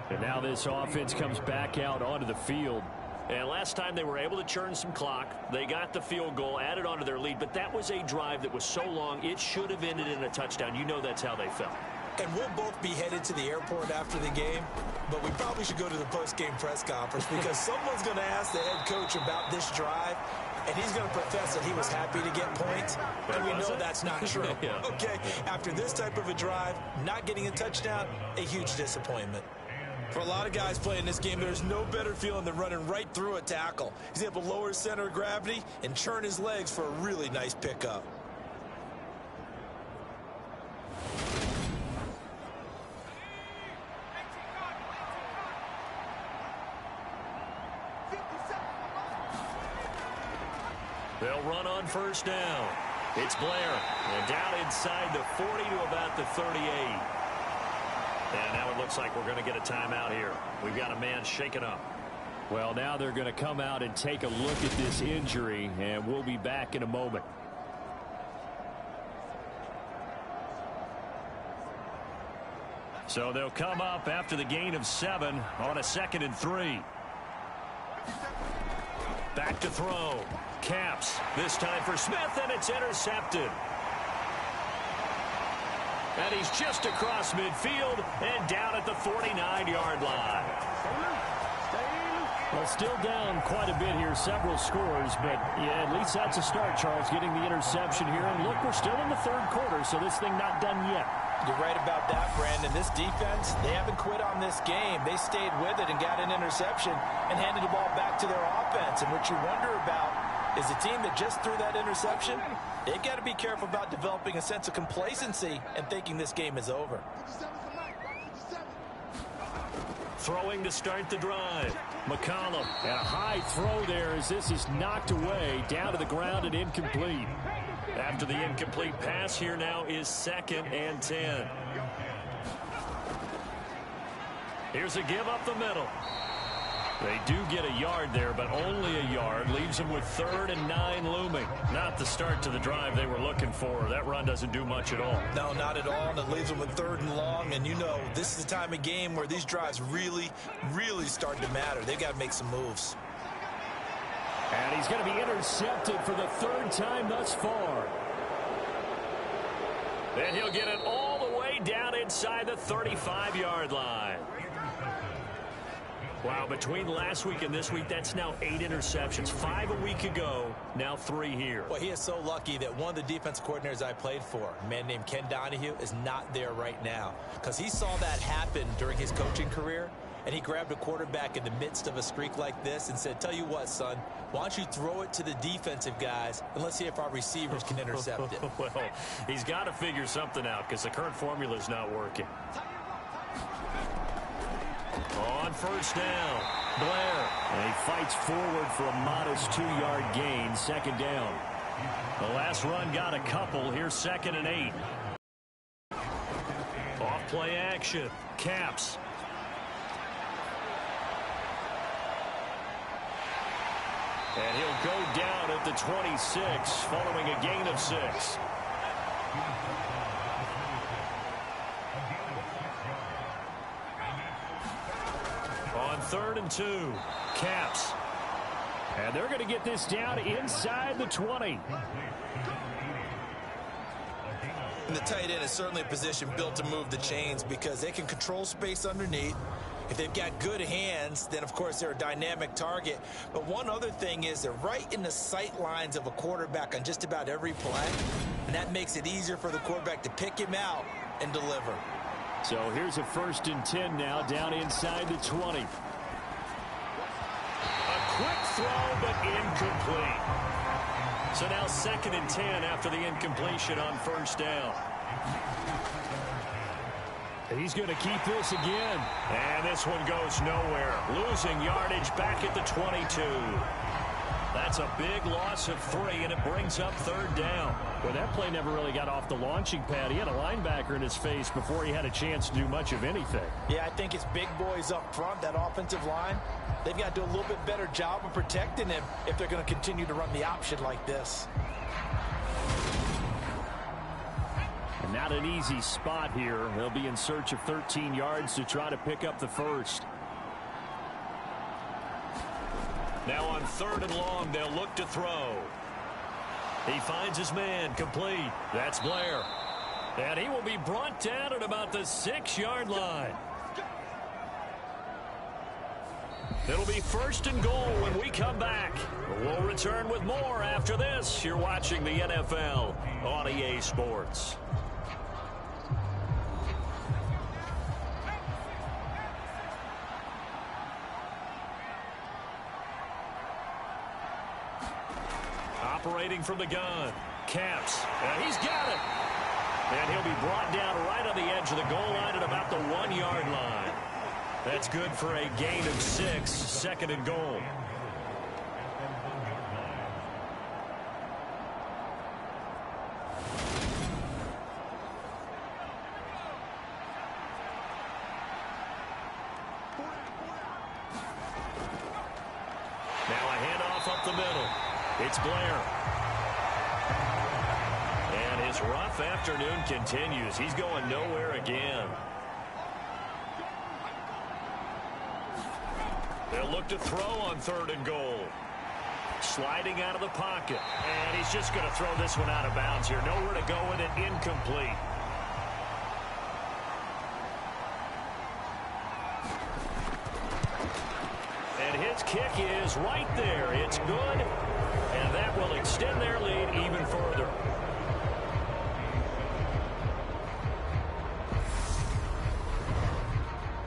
S4: And now this offense comes back out onto the field. And last time they were able to churn some clock. They got the field goal, added onto their lead. But that was a drive that was so long, it should have ended in a touchdown. You know that's how they felt.
S3: And we'll both be headed to the airport after the game. But we probably should go to the post-game press conference because someone's going to ask the head coach about this drive. And he's going to profess that he was happy to get points. And we know that's not true.
S4: Yeah.
S3: Okay, after this type of a drive, not getting a touchdown, a huge disappointment. For a lot of guys playing this game, there's no better feeling than running right through a tackle. He's able to lower his center of gravity and churn his legs for a really nice pickup.
S4: They'll run on 1st down. It's Blair. And down inside the 40 to about the 38. And now it looks like we're going to get a timeout here. We've got a man shaken up. Well, now they're going to come out and take a look at this injury, and we'll be back in a moment. So they'll come up after the gain of 7 on a 2nd and 3. Back to throw. Caps. This time for Smith, and it's intercepted. And he's just across midfield and down at the 49-yard line. Well, still down quite a bit here, several scores, but yeah, at least that's a start, Charles, getting the interception here. And look, we're still in the 3rd quarter, so this thing not done yet.
S3: You're right about that, Brandon. This defense, they haven't quit on this game. They stayed with it and got an interception and handed the ball back to their offense. And what you wonder about is a team that just threw that interception, they've got to be careful about developing a sense of complacency and thinking this game is over.
S4: Throwing to start the drive. McCollum, and a high throw there as this is knocked away, down to the ground and incomplete. After the incomplete pass, here now is 2nd and 10. Here's a give up the middle. They do get a yard there, but only a yard. Leaves them with 3rd and 9 looming. Not the start to the drive they were looking for. That run doesn't do much at all.
S3: No, not at all, and it leaves them with 3rd and long. And you know, this is the time of game where these drives really, really start to matter. They've got to make some moves.
S4: And he's going to be intercepted for the 3rd time thus far. And he'll get it all the way down inside the 35-yard line. Wow, between last week and this week, that's now 8 interceptions. 5 a week ago, now 3 here.
S3: Well, he is so lucky that one of the defense coordinators I played for, a man named Ken Donahue, is not there right now. Because he saw that happen during his coaching career, and he grabbed a quarterback in the midst of a streak like this and said, tell you what, son, why don't you throw it to the defensive guys, and let's see if our receivers can intercept it.
S4: Well, he's got to figure something out because the current formula is not working. On 1st down, Blair. And he fights forward for a modest 2-yard gain, 2nd down. The last run got a couple. Here's 2nd and 8. Off play action. Caps. And he'll go down at the 26 following a gain of 6. On 3rd and 2, Caps. And they're going to get this down inside the 20.
S3: And the tight end is certainly a position built to move the chains because they can control space underneath. If they've got good hands, then, of course, they're a dynamic target. But one other thing is they're right in the sight lines of a quarterback on just about every play. And that makes it easier for the quarterback to pick him out and deliver.
S4: So here's a 1st and 10 now down inside the 20.
S2: A quick throw, but incomplete. So now 2nd and 10 after the incompletion on 1st down.
S4: He's going to keep this again.
S2: And this one goes nowhere. Losing yardage back at the 22. That's a big loss of 3, and it brings up 3rd down.
S4: Well, that play never really got off the launching pad. He had a linebacker in his face before he had a chance to do much of anything.
S3: Yeah, I think it's big boys up front, that offensive line. They've got to do a little bit better job of protecting him if they're going to continue to run the option like this.
S4: And not an easy spot here. They'll be in search of 13 yards to try to pick up the 1st.
S2: Now on 3rd and long, they'll look to throw. He finds his man, complete. That's Blair.
S4: And he will be brought down at about the 6-yard line.
S2: It'll be 1st and goal when we come back. We'll return with more after this. You're watching the NFL on EA Sports. Operating from the gun. Caps. And he's got it. And he'll be brought down right on the edge of the goal line at about the 1-yard line. That's good for a gain of 6, 2nd and goal. Now a handoff up the middle. It's Blair. And his rough afternoon continues. He's going nowhere again. They'll look to throw on 3rd and goal. Sliding out of the pocket. And he's just going to throw this one out of bounds here. Nowhere to go with it. Incomplete. And his kick is right there. It's good. And that will extend their lead even further.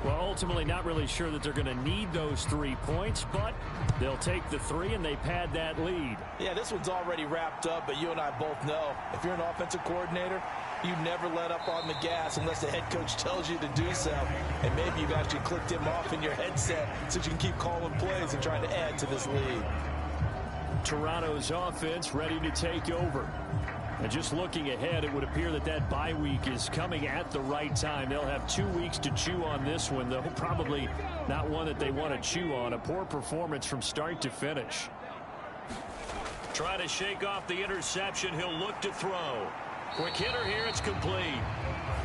S4: Well, ultimately not really sure that they're going to need those 3 points, but they'll take the 3 and they pad that lead.
S3: Yeah, this one's already wrapped up, but you and I both know if you're an offensive coordinator, you never let up on the gas unless the head coach tells you to do so. And maybe you've actually clicked him off in your headset so you can keep calling plays and trying to add to this lead.
S4: Toronto's offense ready to take over. And just looking ahead, it would appear that that bye week is coming at the right time. They'll have 2 weeks to chew on this one, though probably not one that they want to chew on. A poor performance from start to finish.
S2: Try to shake off the interception. He'll look to throw. Quick hitter here. It's complete.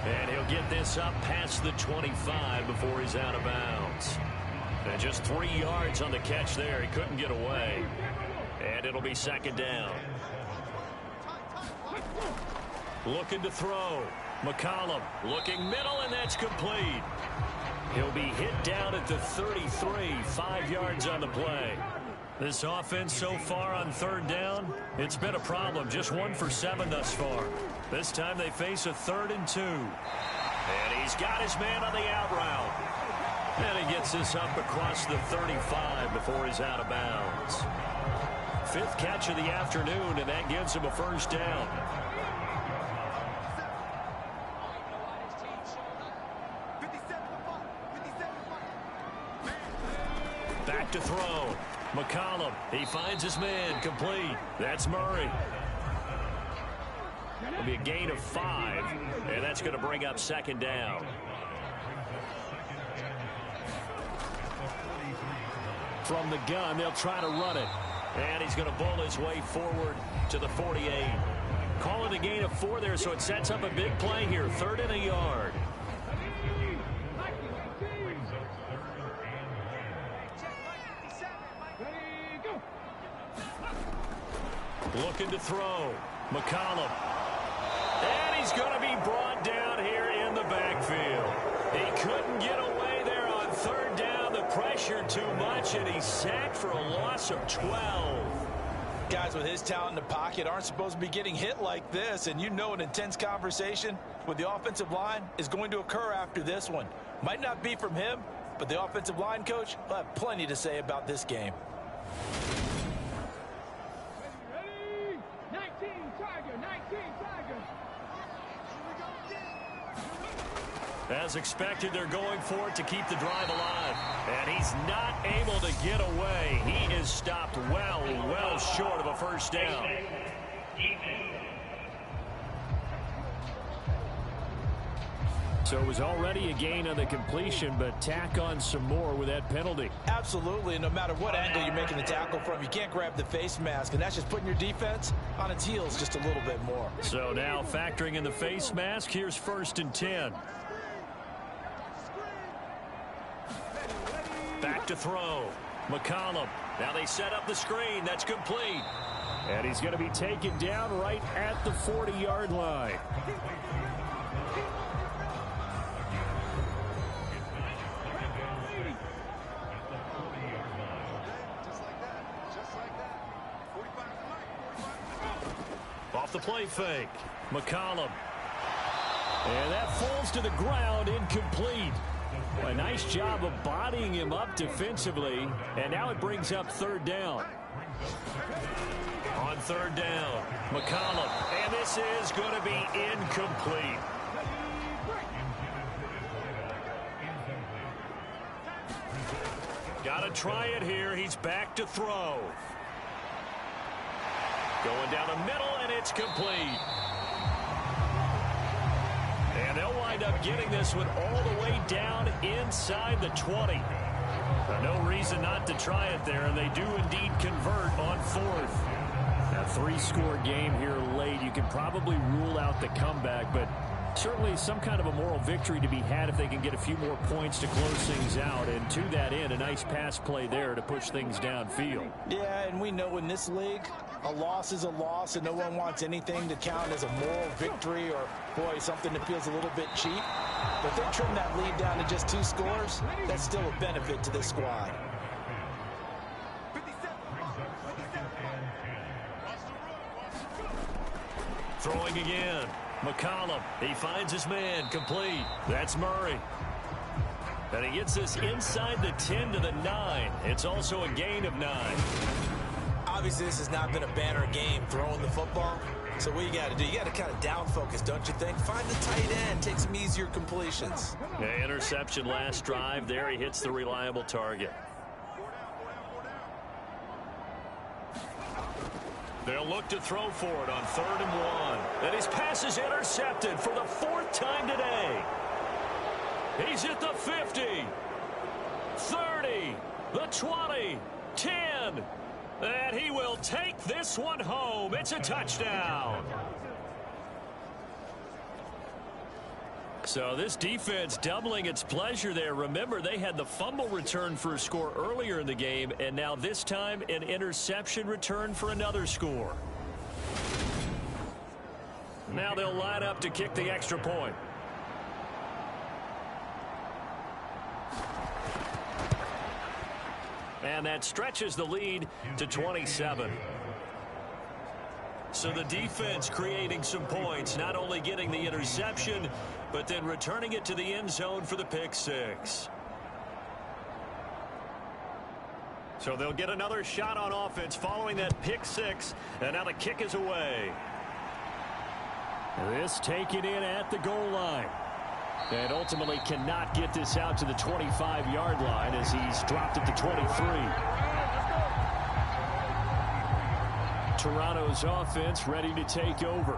S2: And he'll get this up past the 25 before he's out of bounds. And just 3 yards on the catch there. He couldn't get away. And it'll be 2nd down. Looking to throw. McCollum looking middle, and that's complete. He'll be hit down at the 33, 5 yards on the play. This offense so far on 3rd down, it's been a problem. Just 1 for 7 thus far. This time they face a 3rd and 2. And he's got his man on the out route. And he gets this up across the 35 before he's out of bounds. 5th catch of the afternoon, and that gives him a 1st down. Back to throw. McCollum, he finds his man, complete. That's Murray. It'll be a gain of 5, and that's going to bring up 2nd down.
S4: From the gun, they'll try to run it.
S2: And he's going to bowl his way forward to the 48.
S4: Call it a gain of 4 there, so it sets up a big play here. 3rd and a yard. Looking to throw. McCollum. And he's going to be brought down here in the backfield. He couldn't get away there on 3rd down. The pressure too much, and he's sacked for a loss of 12.
S3: Guys with his talent in the pocket aren't supposed to be getting hit like this, and you know an intense conversation with the offensive line is going to occur after this one. Might not be from him, but the offensive line coach will have plenty to say about this game.
S6: Ready? 19 Tiger, 19 Tiger.
S4: As expected, they're going for it to keep the drive alive. And he's not able to get away. He is stopped well short of a first down. So it was already a gain on the completion, but tack on some more with that penalty.
S3: Absolutely, and no matter what angle you're making the tackle from, you can't grab the face mask, and that's just putting your defense on its heels just a little bit more.
S4: So now factoring in the face mask, here's 1st and 10. Back to throw. McCollum. Now they set up the screen. That's complete. And he's going to be taken down right at the 40-yard line. Off the play fake. McCollum. And that falls to the ground, incomplete. A nice job of bodying him up defensively, and now it brings up 3rd down. On 3rd down, McCollum, and this is going to be incomplete. Got to try it here. He's back to throw. Going down the middle, and it's complete. And they'll wind up getting this one all the way down inside the 20. No reason not to try it there, and they do indeed convert on 4th. A 3-score game here late. You can probably rule out the comeback, but certainly some kind of a moral victory to be had if they can get a few more points to close things out. And to that end, a nice pass play there to push things downfield.
S3: Yeah, and we know in this league, a loss is a loss, and no one wants anything to count as a moral victory or, boy, something that feels a little bit cheap. But if they trim that lead down to just 2 scores, that's still a benefit to this squad.
S4: Throwing again. McCollum. He finds his man. Complete. That's Murray. And he gets this inside the 10 to the 9. It's also a gain of 9.
S3: Obviously, this has not been a banner game throwing the football. So what you got to do, you got to kind of down focus, don't you think? Find the tight end, take some easier completions.
S4: Yeah, interception last drive. There he hits the reliable target. They'll look to throw for it on 3rd and 1. And his pass is intercepted for the 4th time today. He's at the 50, 30, the 20, 10. And he will take this one home. It's a touchdown. So this defense doubling its pleasure there. Remember, they had the fumble return for a score earlier in the game, and now this time an interception return for another score. Now they'll line up to kick the extra point. And that stretches the lead to 27. So the defense creating some points, not only getting the interception, but then returning it to the end zone for the pick 6. So they'll get another shot on offense following that pick 6, and now the kick is away. This taken in at the goal line. And ultimately cannot get this out to the 25-yard line as he's dropped it to 23. Toronto's offense ready to take over.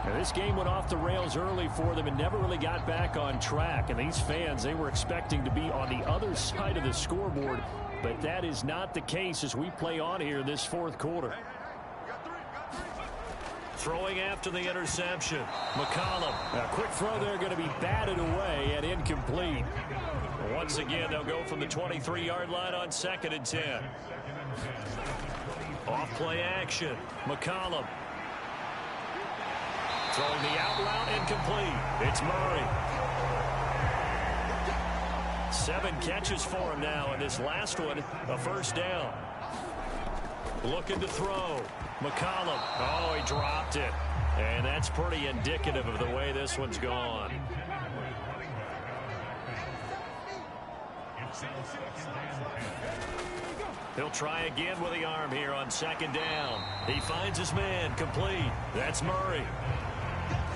S4: Now, this game went off the rails early for them and never really got back on track. And these fans, they were expecting to be on the other side of the scoreboard. But that is not the case as we play on here in this 4th quarter. Throwing after the interception. McCollum. A quick throw there going to be batted away and incomplete. Once again, they'll go from the 23-yard line on 2nd and 10. Off play action. McCollum. Throwing the out route incomplete. It's Murray. 7 catches for him now, and this last one, a first down. Looking to throw. McCollum. Oh, he dropped it. And that's pretty indicative of the way this one's gone. He'll try again with the arm here on 2nd down. He finds his man. Complete. That's Murray.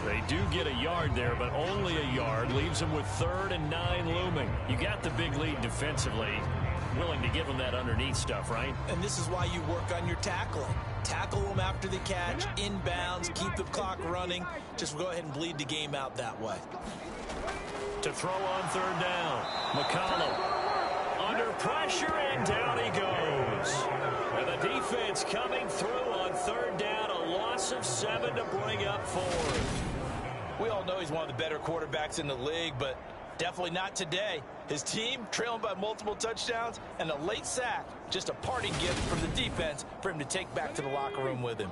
S4: They do get a yard there, but only a yard. Leaves them with 3rd and 9 looming. You got the big lead defensively. Willing to give them that underneath stuff, right?
S3: And this is why you work on your tackling. Tackle them after the catch, inbounds, keep the clock running. Just go ahead and bleed the game out that way.
S4: To throw on 3rd down. McCollum under pressure, and down he goes. And the defense coming through on 3rd down. A loss of 7 to bring up 4th.
S3: We all know he's one of the better quarterbacks in the league, but definitely not today. His team trailing by multiple touchdowns and a late sack. Just a parting gift from the defense for him to take back to the locker room with him.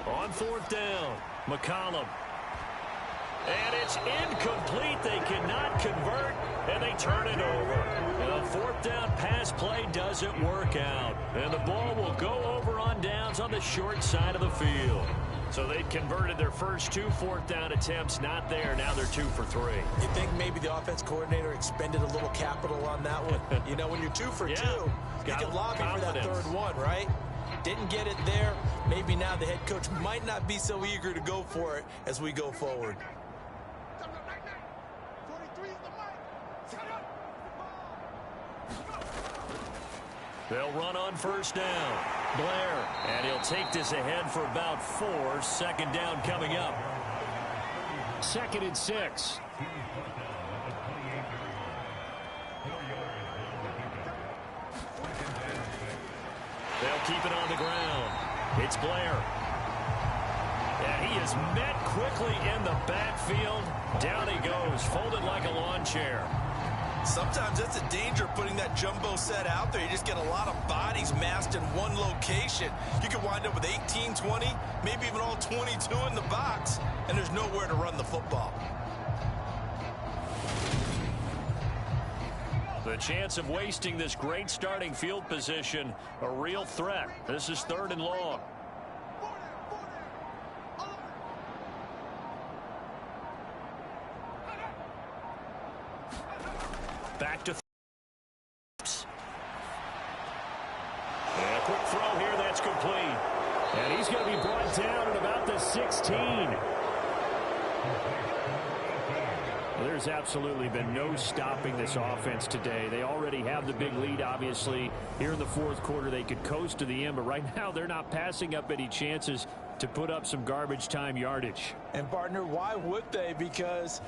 S4: On 4th down, McCollum. And it's incomplete. They cannot convert, and they turn it over. And a 4th down pass play doesn't work out. And the ball will go over on downs on the short side of the field. So they've converted their first 2 4th down attempts. Not there. Now they're 2 for 3.
S3: You think maybe the offense coordinator expended a little capital on that one? You know, when you're 2 for 2, you can lobby for that 3rd one, right? Didn't get it there. Maybe now the head coach might not be so eager to go for it as we go forward.
S4: They'll run on 1st down. Blair, and he'll take this ahead for about 4. 2nd down coming up. 2nd and 6. They'll keep it on the ground. It's Blair. And he is met quickly in the backfield. Down he goes, folded like a lawn chair.
S3: Sometimes that's a danger putting that jumbo set out there. You just get a lot of bodies massed in one location. You could wind up with 18, 20, maybe even all 22 in the box, and there's nowhere to run the football.
S4: The chance of wasting this great starting field position, a real threat. This is 3rd and long. Back to and a quick throw here that's complete. And he's going to be brought down at about the 16. There's absolutely been no stopping this offense today. They already have the big lead, obviously. Here in the 4th quarter, they could coast to the end, but right now they're not passing up any chances to put up some garbage time yardage.
S3: And, partner, why would they? Because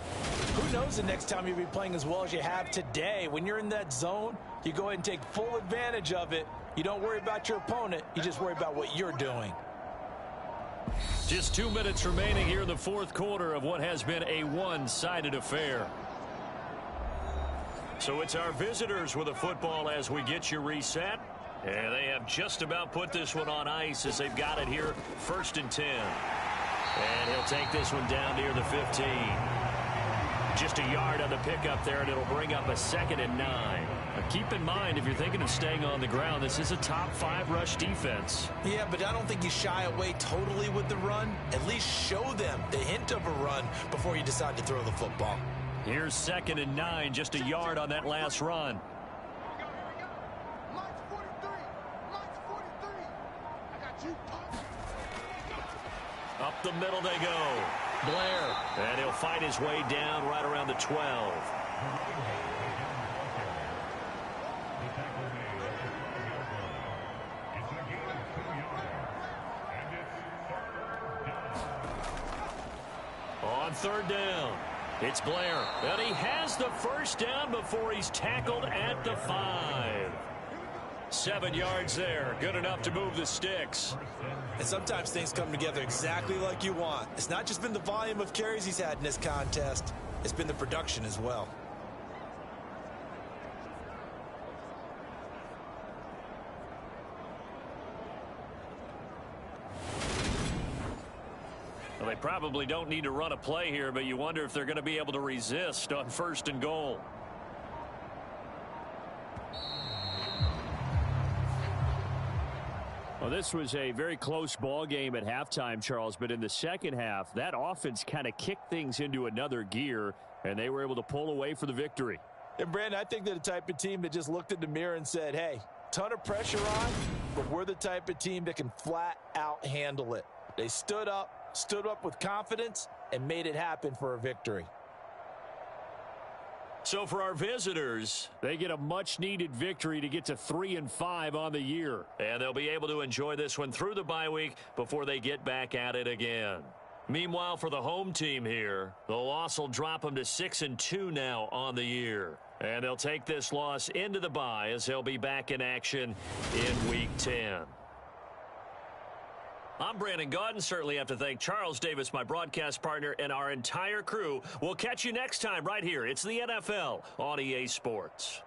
S3: who knows the next time you'll be playing as well as you have today. When you're in that zone, you go ahead and take full advantage of it. You don't worry about your opponent. You just worry about what you're doing.
S4: Just 2 minutes remaining here in the 4th quarter of what has been a one-sided affair. So it's our visitors with a football as we get you reset. And they have just about put this one on ice as they've got it here, 1st and 10. And he'll take this one down near the 15. Just a yard on the pickup there, and it'll bring up a 2nd and 9. Now keep in mind, if you're thinking of staying on the ground, this is a top 5 rush defense.
S3: Yeah, but I don't think you shy away totally with the run. At least show them the hint of a run before you decide to throw the football.
S4: Here's 2nd and 9, just a yard on that last run. Up the middle they go. Blair, and he'll fight his way down right around the 12. On 3rd down, it's Blair, and he has the 1st down before he's tackled at the 5.
S2: 7 yards there. Good enough to move the sticks.
S3: And sometimes things come together exactly like you want. It's not just been the volume of carries he's had in this contest. It's been the production as well.
S4: Well, they probably don't need to run a play here, but you wonder if they're going to be able to resist on 1st and goal. Well, this was a very close ball game at halftime, Charles, but in the second half, that offense kind of kicked things into another gear, and they were able to pull away for the victory.
S3: And, Brandon, I think they're the type of team that just looked in the mirror and said, hey, ton of pressure on, but we're the type of team that can flat out handle it. They stood up with confidence, and made it happen for a victory.
S4: So for our visitors, they get a much-needed victory to get to 3-5 on the year. And they'll be able to enjoy this one through the bye week before they get back at it again. Meanwhile, for the home team here, the loss will drop them to 6-2 now on the year. And they'll take this loss into the bye as they'll be back in action in Week 10. I'm Brandon Gaudin. Certainly have to thank Charles Davis, my broadcast partner, and our entire crew. We'll catch you next time right here. It's the NFL on EA Sports.